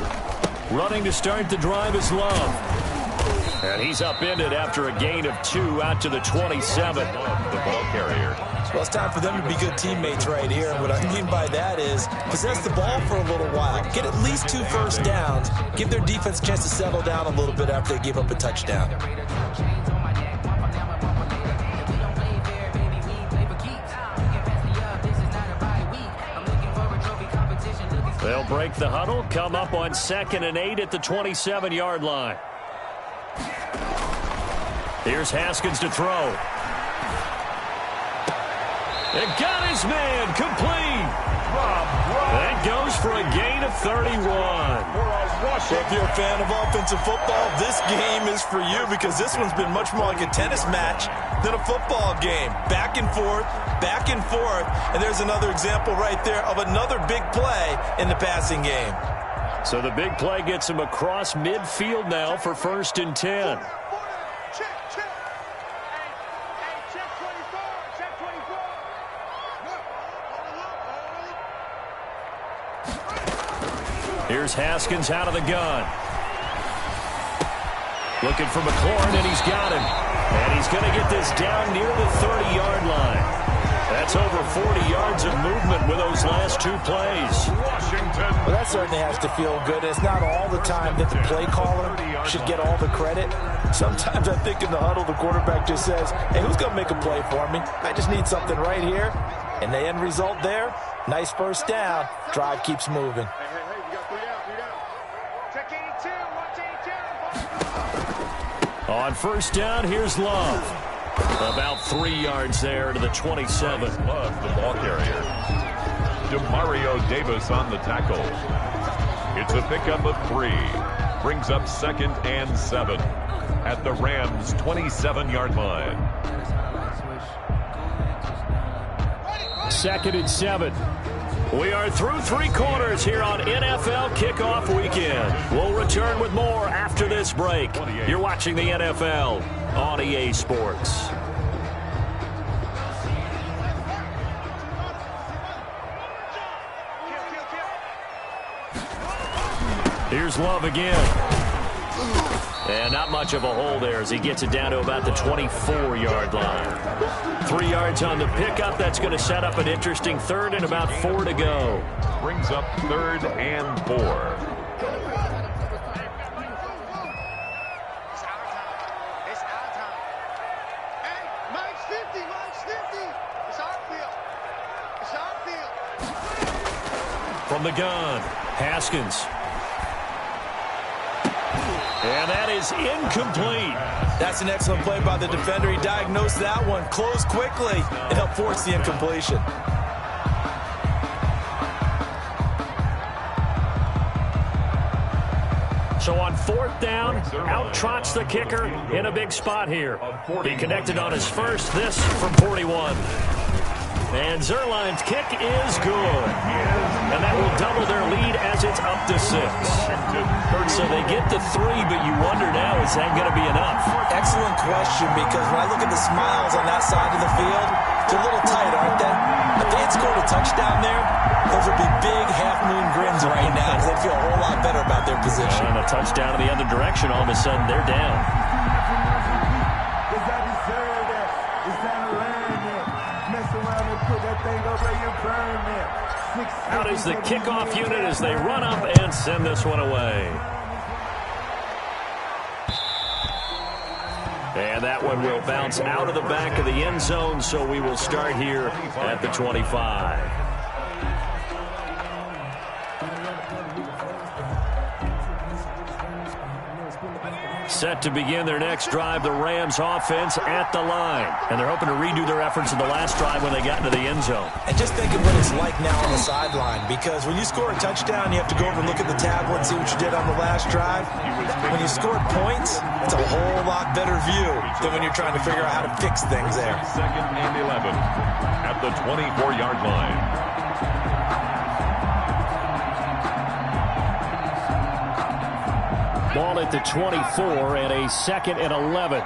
Running to start the drive is Love. And he's upended after a gain of 2 out to the 27. The ball carrier. Well, it's time for them to be good teammates right here. And what I mean by that is possess the ball for a little while. Get at least 2 first downs. Give their defense a chance to settle down a little bit after they give up a touchdown. They'll break the huddle, come up on 2nd and 8 at the 27-yard line. Here's Haskins to throw. And got his man complete. That goes for a gain of 31. So if you're a fan of offensive football, this game is for you, because this one's been much more like a tennis match than a football game. Back and forth, and there's another example right there of another big play in the passing game. So the big play gets him across midfield now for 1st and 10. Here's Haskins out of the gun. Looking for McLaurin, and he's got him. And he's going to get this down near the 30-yard line. That's over 40 yards of movement with those last 2 plays. Washington. Well, that certainly has to feel good. It's not all the time that the play caller should get all the credit. Sometimes I think in the huddle, the quarterback just says, hey, who's going to make a play for me? I just need something right here. And the end result there, nice first down. Drive keeps moving. Hey, we got 3 down, 3 down. Check 82, watch 82. On first down, here's Love. About 3 yards there to the 27. Love, the ball carrier. Demario Davis on the tackle. It's a pickup of 3. Brings up 2nd and 7 at the Rams' 27-yard line. 2nd and 7. We are through 3 quarters here on NFL Kickoff Weekend. We'll return with more after this break. You're watching the NFL on EA Sports. Here's Love again. And not much of a hole there as he gets it down to about the 24-yard line. 3 yards on the pickup. That's going to set up an interesting 3rd and about 4 to go. Brings up 3rd and 4. It's our time. Hey, Mike's 50, Mike's 50. It's our field. It's our field. From the gun, Haskins. And that is incomplete. That's an excellent play by the defender. He diagnosed that one, closed quickly, and helped force the incompletion. So on 4th down, out trots the kicker in a big spot here. He connected on his first, this from 41. And Zuerlein's kick is good. And that will double their lead as it's up to 6. So they get to 3, but you wonder now, is that going to be enough? Excellent question, because when I look at the smiles on that side of the field, they're a little tight, aren't they? If they had scored a touchdown there, those would be big half-moon grins right now, because they feel a whole lot better about their position. And a touchdown in the other direction, all of a sudden they're down. Out is the kickoff unit as they run up and send this one away. And that one will bounce out of the back of the end zone, so we will start here at the 25. Set to begin their next drive, the Rams offense at the line. And they're hoping to redo their efforts in the last drive when they got into the end zone. And just think of what it's like now on the sideline, because when you score a touchdown, you have to go over and look at the tablet and see what you did on the last drive. When you scored points, it's a whole lot better view than when you're trying to figure out how to fix things there. 2nd and 11 at the 24-yard line. Ball at the 24 and a 2nd and 11.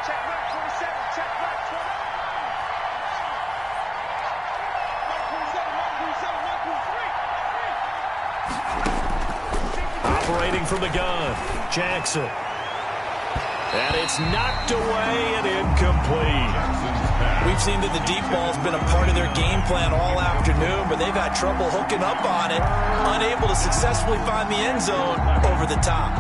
Check back 27, check back 20. Operating from the gun, Jackson. And it's knocked away and incomplete. We've seen that the deep ball's been a part of their game plan all afternoon, but they've had trouble hooking up on it, unable to successfully find the end zone over the top.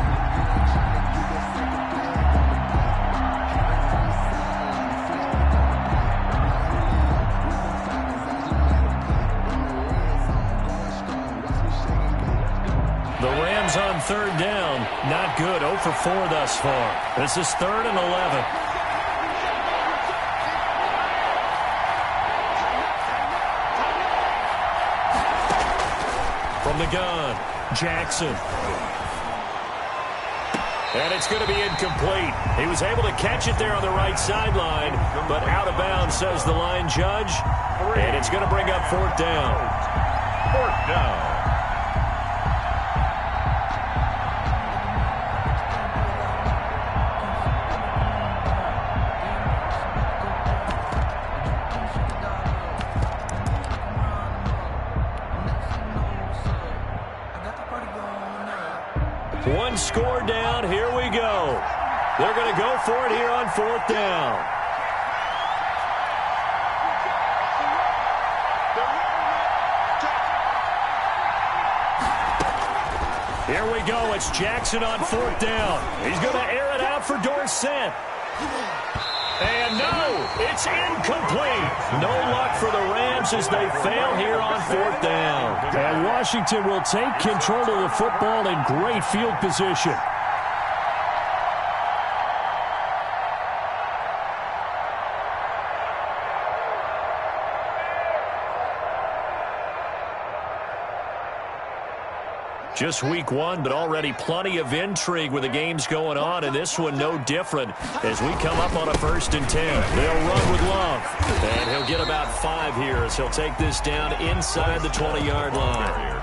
The Rams on 3rd down, not good, 0 for 4 thus far. This is 3rd and 11. From the gun, Jackson. And it's going to be incomplete. He was able to catch it there on the right sideline, but out of bounds, says the line judge. And it's going to bring up 4th down. 4th down. One score down. Here we go. They're going to go for it here on 4th down. Here we go. It's Jackson on 4th down. He's going to air it out for Dorsett. And no, it's incomplete. No luck for the Rams as they fail here on 4th down. And Washington will take control of the football in great field position. Just week 1, but already plenty of intrigue with the games going on, and this one no different as we come up on a 1st and 10. They'll run with Love, and he'll get about 5 here as he'll take this down inside the 20-yard line.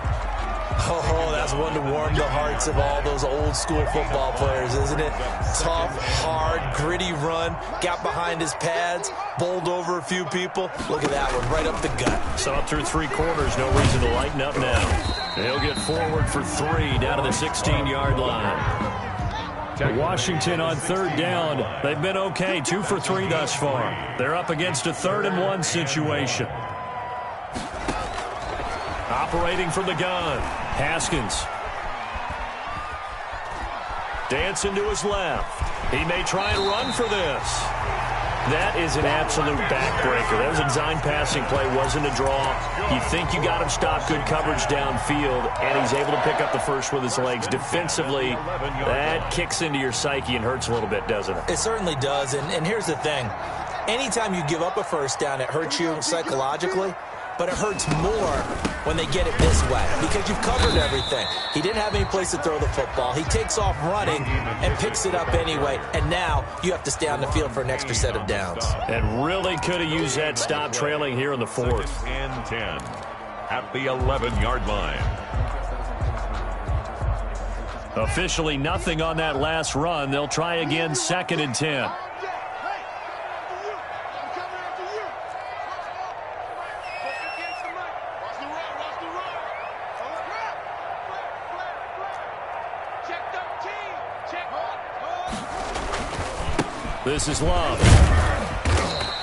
Oh, that's one to warm the hearts of all those old-school football players, isn't it? Tough, hard, gritty run, got behind his pads, bowled over a few people. Look at that one, right up the gut. So up through 3 quarters, no reason to lighten up now. He'll get forward for 3 down to the 16-yard line. Washington on 3rd down. They've been okay, 2 for 3 thus far. They're up against a 3rd and 1 situation. Operating from the gun, Haskins. Dancing to his left. He may try and run for this. That is an absolute backbreaker. That was a design passing play, wasn't a draw. You think you got him stopped, good coverage downfield, and he's able to pick up the first with his legs. Defensively, that kicks into your psyche and hurts a little bit, doesn't it? It certainly does, and here's the thing. Anytime you give up a 1st down, it hurts you psychologically, but it hurts more when they get it this way because you've covered everything. He didn't have any place to throw the football. He takes off running and picks it up anyway, and now you have to stay on the field for an extra set of downs. And really could have used that stop trailing here in the 4th. And 10 at the 11-yard line. Officially nothing on that last run. They'll try again 2nd and 10. This is Love.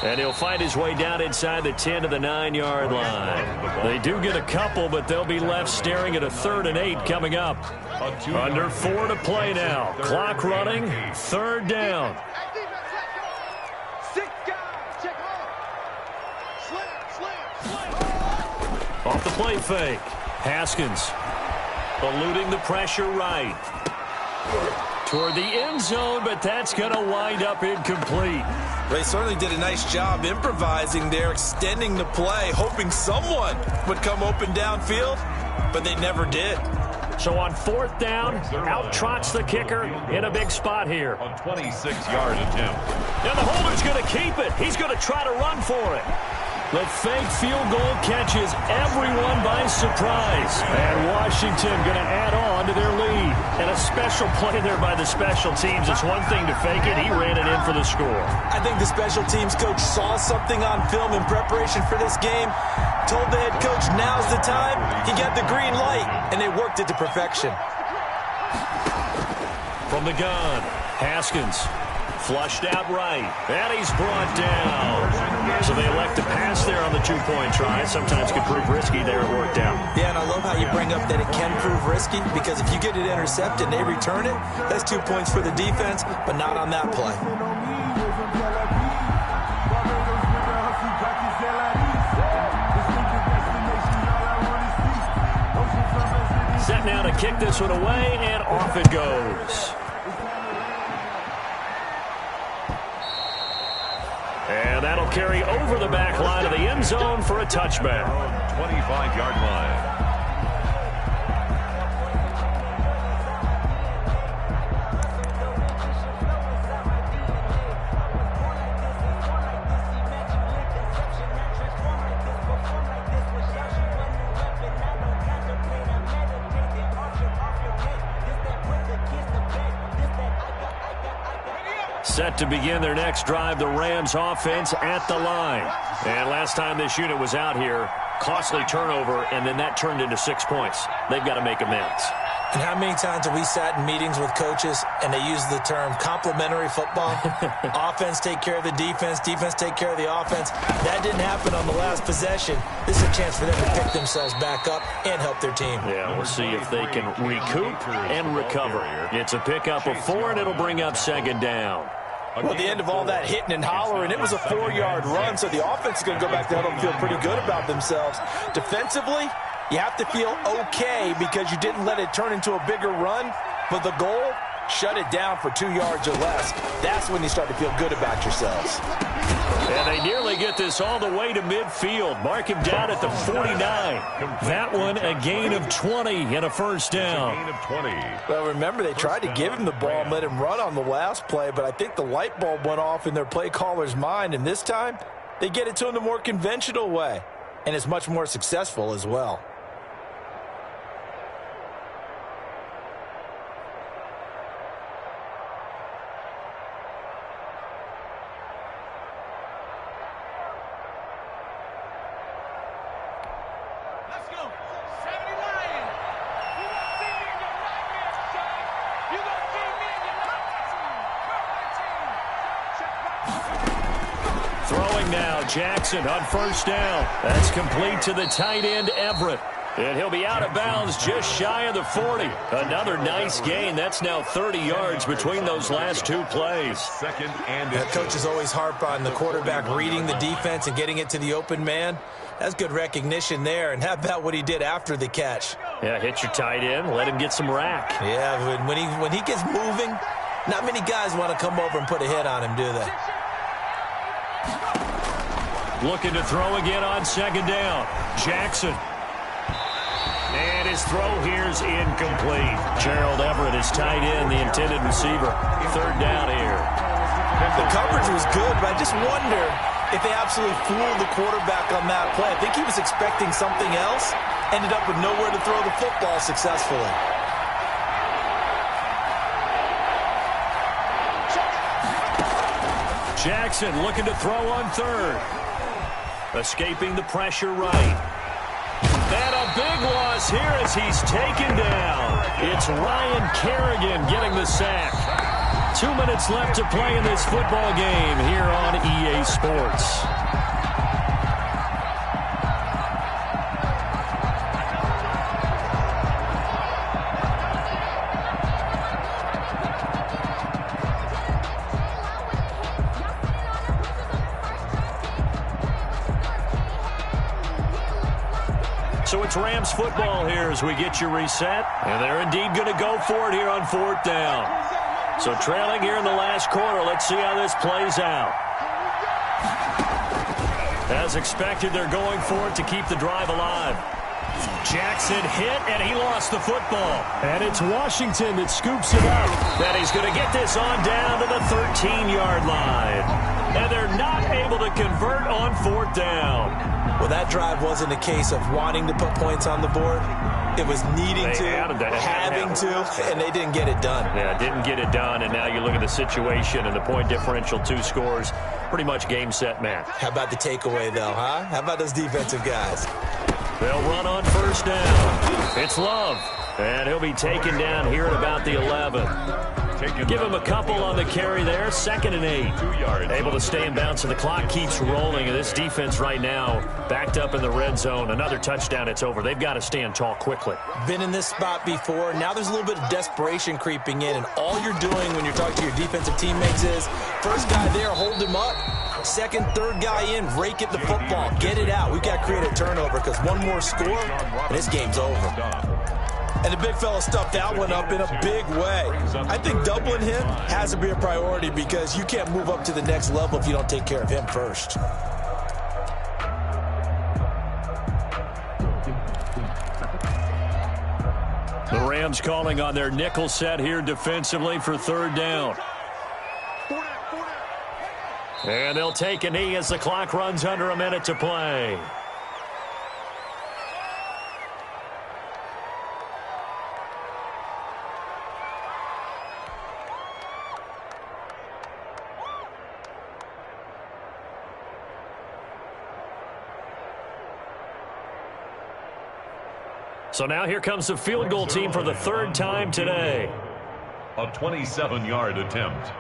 And he'll find his way down inside the 10 to the 9-yard line. They do get a couple, but they'll be left staring at a 3rd and 8 coming up. Under 4 to play now. Clock running. 3rd down. Off the play fake. Haskins eluding the pressure right. Toward the end zone, but that's going to wind up incomplete. They certainly did a nice job improvising there, extending the play, hoping someone would come open downfield, but they never did. So on 4th down, out trots the kicker in a big spot here. On 26-yard attempt. And the holder's going to keep it. He's going to try to run for it. The fake field goal catches everyone by surprise. And Washington going to add on to their lead. And a special play there by the special teams. It's one thing to fake it. He ran it in for the score. I think the special teams coach saw something on film in preparation for this game, told the head coach now's the time. He got the green light, and they worked it to perfection. From the gun, Haskins. Flushed out right, and he's brought down. So they elect to pass there on the 2-point try. Sometimes can prove risky. There it worked out. Yeah, and I love how you bring up that it can prove risky, because if you get it intercepted and they return it, that's 2 points for the defense, but not on that play. Set now to kick this one away, and off it goes. And that'll carry over the back line of the end zone for a touchback. 25-yard line. Set to begin their next drive, the Rams offense at the line. And last time this unit was out here, costly turnover, and then that turned into 6 points. They've got to make amends. And how many times have we sat in meetings with coaches and they use the term complementary football? Offense take care of the defense, defense take care of the offense. That didn't happen on the last possession. This is a chance for them to pick themselves back up and help their team. Yeah, we'll see if they can recoup and recover. It's a pickup of 4, and it'll bring up second down. Well, at the end of all that hitting and hollering, it was a 4-yard run, so the offense is going to go back to huddle and feel pretty good about themselves. Defensively, you have to feel okay because you didn't let it turn into a bigger run, but the goal, shut it down for 2 yards or less. That's when you start to feel good about yourselves. And they nearly get this all the way to midfield. Mark him down at the 49. That one, a gain of 20 and a first down. Gain of 20. Well, remember, they tried to give him the ball and let him run on the last play, but I think the light bulb went off in their play caller's mind, and this time they get it to him the more conventional way, and it's much more successful as well. Jackson on first down. That's complete to the tight end, Everett. And he'll be out of bounds just shy of the 40. Another nice gain. That's now 30 yards between those last 2 plays. Second and coaches always harp on the quarterback reading the defense and getting it to the open man. That's good recognition there. And how about what he did after the catch? Yeah, hit your tight end. Let him get some rack. Yeah, when he gets moving, not many guys want to come over and put a hit on him, do they? Looking to throw again on second down. Jackson. And his throw here's incomplete. Gerald Everett is tight end, the intended receiver. Third down here. The coverage was good, but I just wonder if they absolutely fooled the quarterback on that play. I think he was expecting something else. Ended up with nowhere to throw the football successfully. Jackson looking to throw on third. Escaping the pressure right. And a big loss here as he's taken down. It's Ryan Kerrigan getting the sack. 2 minutes left to play in this football game here on EA Sports. So it's Rams football here as we get you reset. And they're indeed going to go for it here on fourth down. So trailing here in the last quarter. Let's see how this plays out. As expected, they're going for it to keep the drive alive. Jackson hit, and he lost the football. And it's Washington that scoops it up. And he's going to get this on down to the 13-yard line. And they're not able to convert on fourth down. Well, that drive wasn't a case of wanting to put points on the board. It was needing to, having to, and they didn't get it done. Yeah, didn't get it done, and now you look at the situation and the point differential, 2 scores, pretty much game, set, match. How about the takeaway, though, huh? How about those defensive guys? They'll run on first down. It's Love, and he'll be taken down here at about the 11. Give him a couple on the carry there. 2nd and 8. 2 yards. Able to stay in bounds, so the clock keeps rolling. And this defense right now backed up in the red zone. Another touchdown, it's over. They've got to stand tall quickly. Been in this spot before. Now there's a little bit of desperation creeping in. And all you're doing when you're talking to your defensive teammates is, first guy there, hold him up. 2nd, 3rd guy in, rake at the football. Get it out. We've got to create a turnover because one more score, and this game's over. And the big fella stuffed that one up in a big way. I think doubling him has to be a priority because you can't move up to the next level if you don't take care of him first. The Rams calling on their nickel set here defensively for third down. And they'll take a knee as the clock runs under a minute to play. So now here comes the field goal team for the third time today. A 27-yard attempt.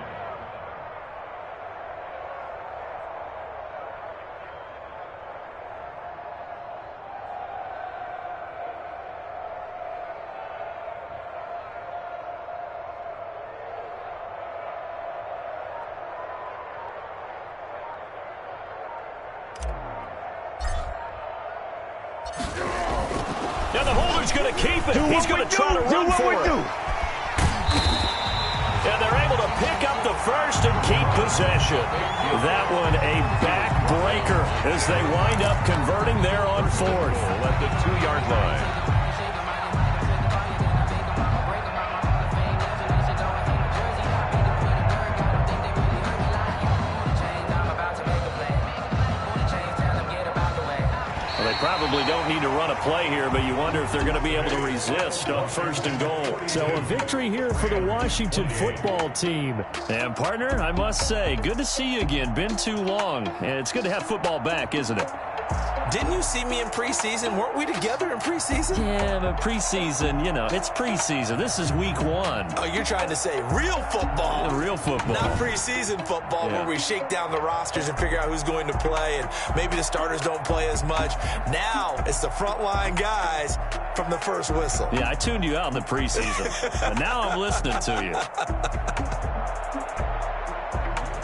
And the holder's going to keep it. He's going to try to run for it. And they're able to pick up the first and keep possession. That one a backbreaker as they wind up converting there on fourth. At the 2-yard line. Probably don't need to run a play here, but you wonder if they're going to be able to resist on first and goal. So a victory here for the Washington football team. And, partner, I must say, good to see you again. Been too long. And it's good to have football back, isn't it? Didn't you see me in preseason? Weren't we together in preseason? Yeah, but preseason, you know, it's preseason. This is week 1. Oh, you're trying to say real football. Yeah, real football. Not preseason football where we shake down the rosters and figure out who's going to play, and maybe the starters don't play as much. Now it's the frontline guys from the first whistle. Yeah, I tuned you out in the preseason. But now I'm listening to you.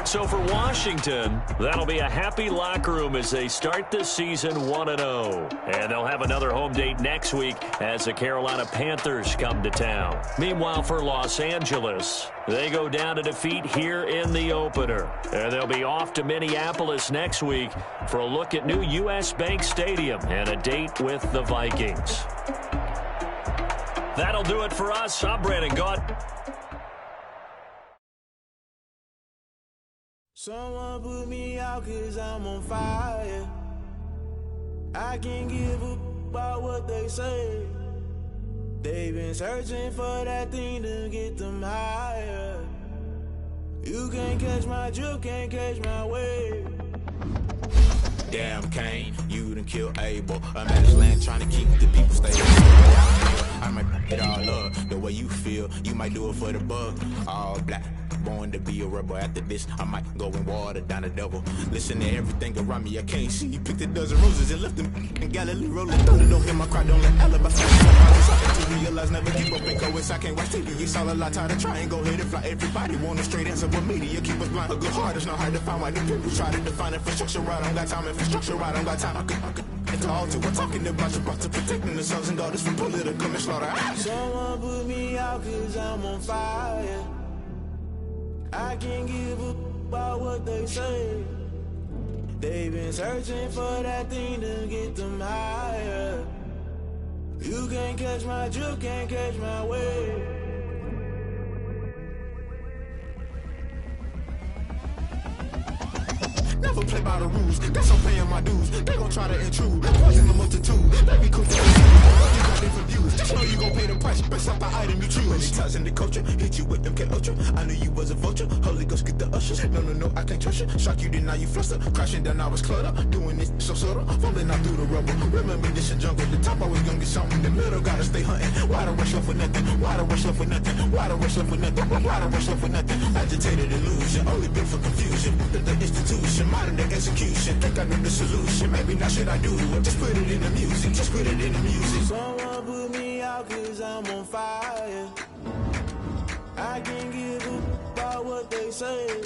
So for Washington, that'll be a happy locker room as they start this season 1-0. And they'll have another home date next week as the Carolina Panthers come to town. Meanwhile, for Los Angeles, they go down to defeat here in the opener. And they'll be off to Minneapolis next week for a look at new U.S. Bank Stadium and a date with the Vikings. That'll do it for us. I'm Brandon Gaunt. Someone put me out 'cause I'm on fire. I can't give up about what they say. They've been searching for that thing to get them higher. You can't catch my drift, can't catch my wave. Damn, Kane, you done killed Abel. I'm at his land trying to keep the people stable. I might it all up the way you feel. You might do it for the bug. All black, born to be a rebel. After this, I might go and water down the devil. Listen to everything around me, I can't see. You picked a dozen roses and left them in Galilee rolling thunder. Don't hear my cry, don't let alibi to realize never keep up and go I can't watch TV. It's all a lot, tired of trying, go ahead and fly. Everybody want a straight answer, but media keep us blind. A good heart is not hard to find. Why the people try to define infrastructure right? I don't got time, infrastructure right, I don't got time. I could it's all to we're talking about you, about to protecting the sons and daughters from political and slaughter. Someone put me out 'cause I'm on fire. I can't give up about what they say. They've been searching for that thing to get them higher. You can't catch my drift, can't catch my wave. Never play by the rules, that's I'm paying my dues. They gon' try to intrude, poison the multitude. Let me cook the you got different views. Just know you gon' pay the price, best off the item you choose. Many ties in the culture, hit you with them K Ultra. I knew you was a vulture, Holy Ghost get the ushers. No, I can't trust you. Shock you, then now you fluster. Crashing down, I was cluttered. Doing this so subtle, falling out through the rubble. Remember this in jungle, the top I was gonna get something. The middle gotta stay hunting. Why the rush left for nothing? Why the rush left for nothing? Why the rush left for nothing? Why the rush left for nothing? Agitated illusion, only built for confusion. The institution, modern day execution. Think I know the solution. Maybe not should I do it? Just put it in the music. Just put it in the music. Someone put me out 'cause I'm on fire. I can't give up about what they say.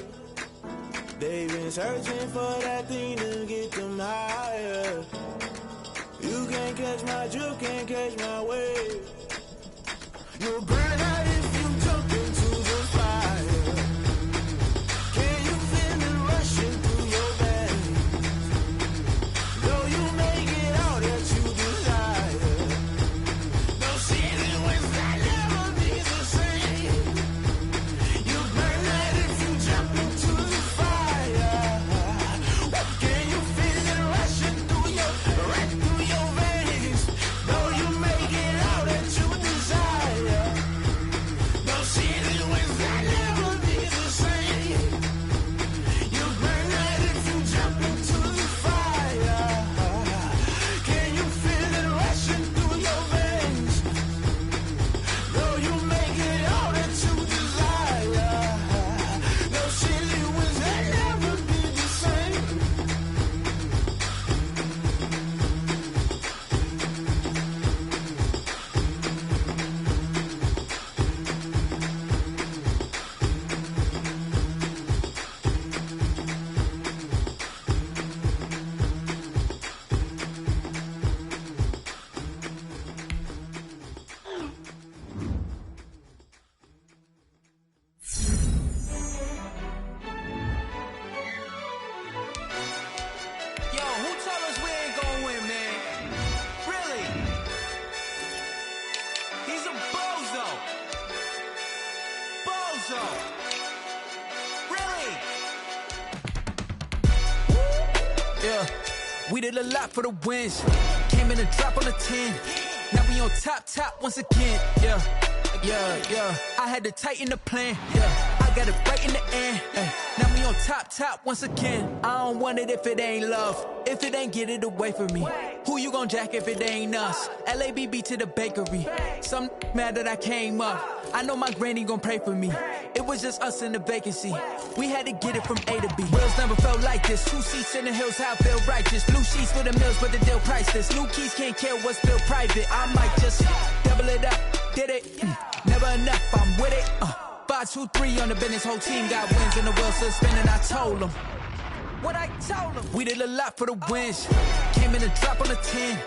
They've been searching for that thing to get them higher. You can't catch my drift, can't catch my wave. You'll burn out if you jump into the fire. Can you feel it rushing through your veins? Though you make it all that you desire. No season when that never be the same. You burn out if you jump into the fire. Can you feel it rushing through your veins? Though you make it all that you desire. did a lot for the wins. Came in a drop on a 10. Now we on top once again. Yeah. I had to tighten the plan. Yeah. I got it right in the end. Now we on top once again. I don't want it if it ain't love. If it ain't, get it away from me. Who you gon' jack if it ain't us? LABB to the bakery. Some mad that I came up. I know my granny gon' pray for me. It was just us in the vacancy. We had to get it from A to B. Wheels never felt like this. 2 seats in the hills, how I feel righteous. Blue sheets for the mills, but the deal priceless. New keys can't care what's still private. I might just double it up. Did it? Never enough, I'm with it. 5, 2, 3 on the business. Whole team got wins and the wheels still spinning. I told them what I told them. We did a lot for the wins. Came in a drop on a 10.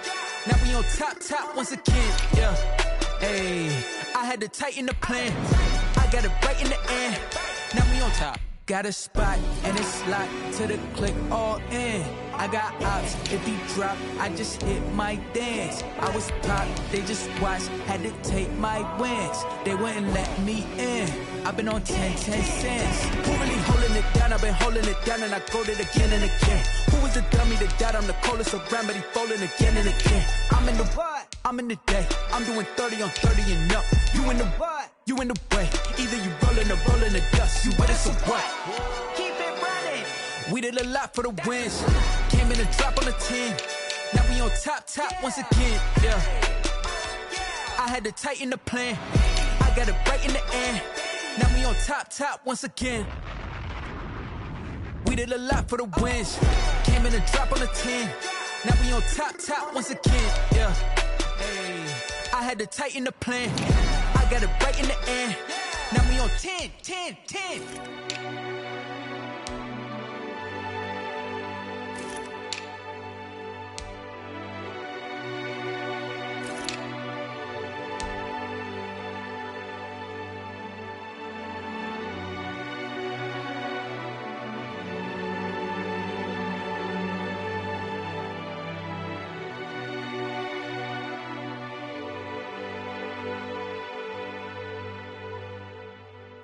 Now we on top once again. Yeah. Hey, I had to tighten the plan. I got it right in the end. Now we on top. Got a spot and it's locked to the click all in. I got ops, if he drop, I just hit my dance. I was popped, they just watched, had to take my wins. They wouldn't let me in. I've been on 10 cents. Who really holding it down? I've been holding it down and I go it again and again. Who was the dummy that died? I'm the coldest around, but he folding again and again. I'm in the what? I'm in the day. I'm doing 30 on 30 and up. You in the what? You in the way. Either you rolling or rolling the dust. You with us or what? Keep it running. We did a lot for the wins. Came in a drop on a 10. Now we on top once again. Yeah. I had to tighten the plan. I got it right in the end. Now we on top once again. We did a lot for the wins. Came in a drop on a 10. Now we on top once again. Yeah. Hey. I had to tighten the plan. I got it right in the end. Now we on 10.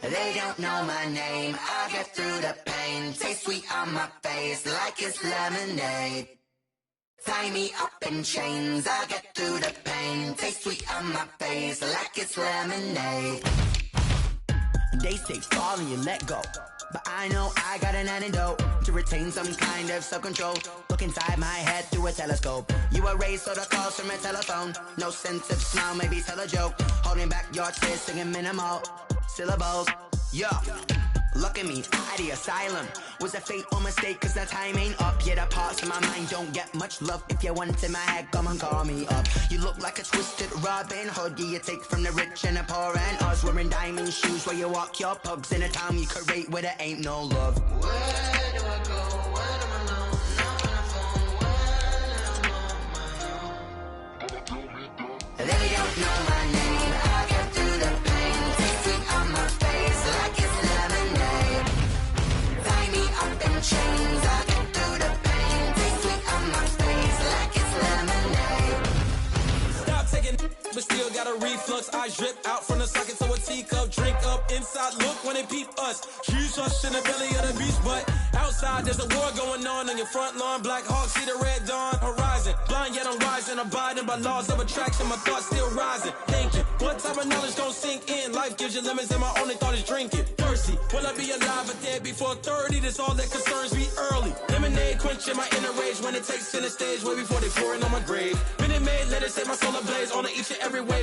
They don't know my name, I get through the pain. Taste sweet on my face like it's lemonade. Tie me up in chains, I get through the pain. Taste sweet on my face like it's lemonade. They say fall and you let go, but I know I got an antidote to retain some kind of self-control. Look inside my head through a telescope. You erase all the calls from a telephone. No sense of smile, maybe tell a joke. Holding back your tears, singing minimal syllables. Yo, look at me, out of the asylum. Was a fate or mistake, cause the time ain't up. Yeah, the parts of my mind don't get much love. If you want in my head, come and call me up. You look like a twisted Robin Hood. Yeah, you take from the rich and the poor and us. Wearing diamond shoes where you walk your pugs. In a town you create where there ain't no love. Where do I go? When I'm alone? Not on the phone. When I'm on my own. They don't know my name. I get through the pain. Taste sweet on my face like it's lemonade. Tie me up in chains. I get through the pain. Taste sweet on my face like it's lemonade. Stop taking, but still got a reflux. I drip out from the socket to a teacup. Drink up inside, look when they peep us. Jesus in the belly of the beast, but outside there's a war going on your front lawn. Black Hawk, see the red dawn horizon. Blind yet I'm rising, abiding by laws of attraction. My thoughts still rising, thinking what type of knowledge gon' sink in? Life gives you lemons and my only thought is drinking. Thirsty, will I be alive or dead before 30? That's all that concerns me early. Lemonade quenching my inner rage when it takes center stage way before they pour it on my grave. Minute Maid, let it set my soul ablaze on each and every way.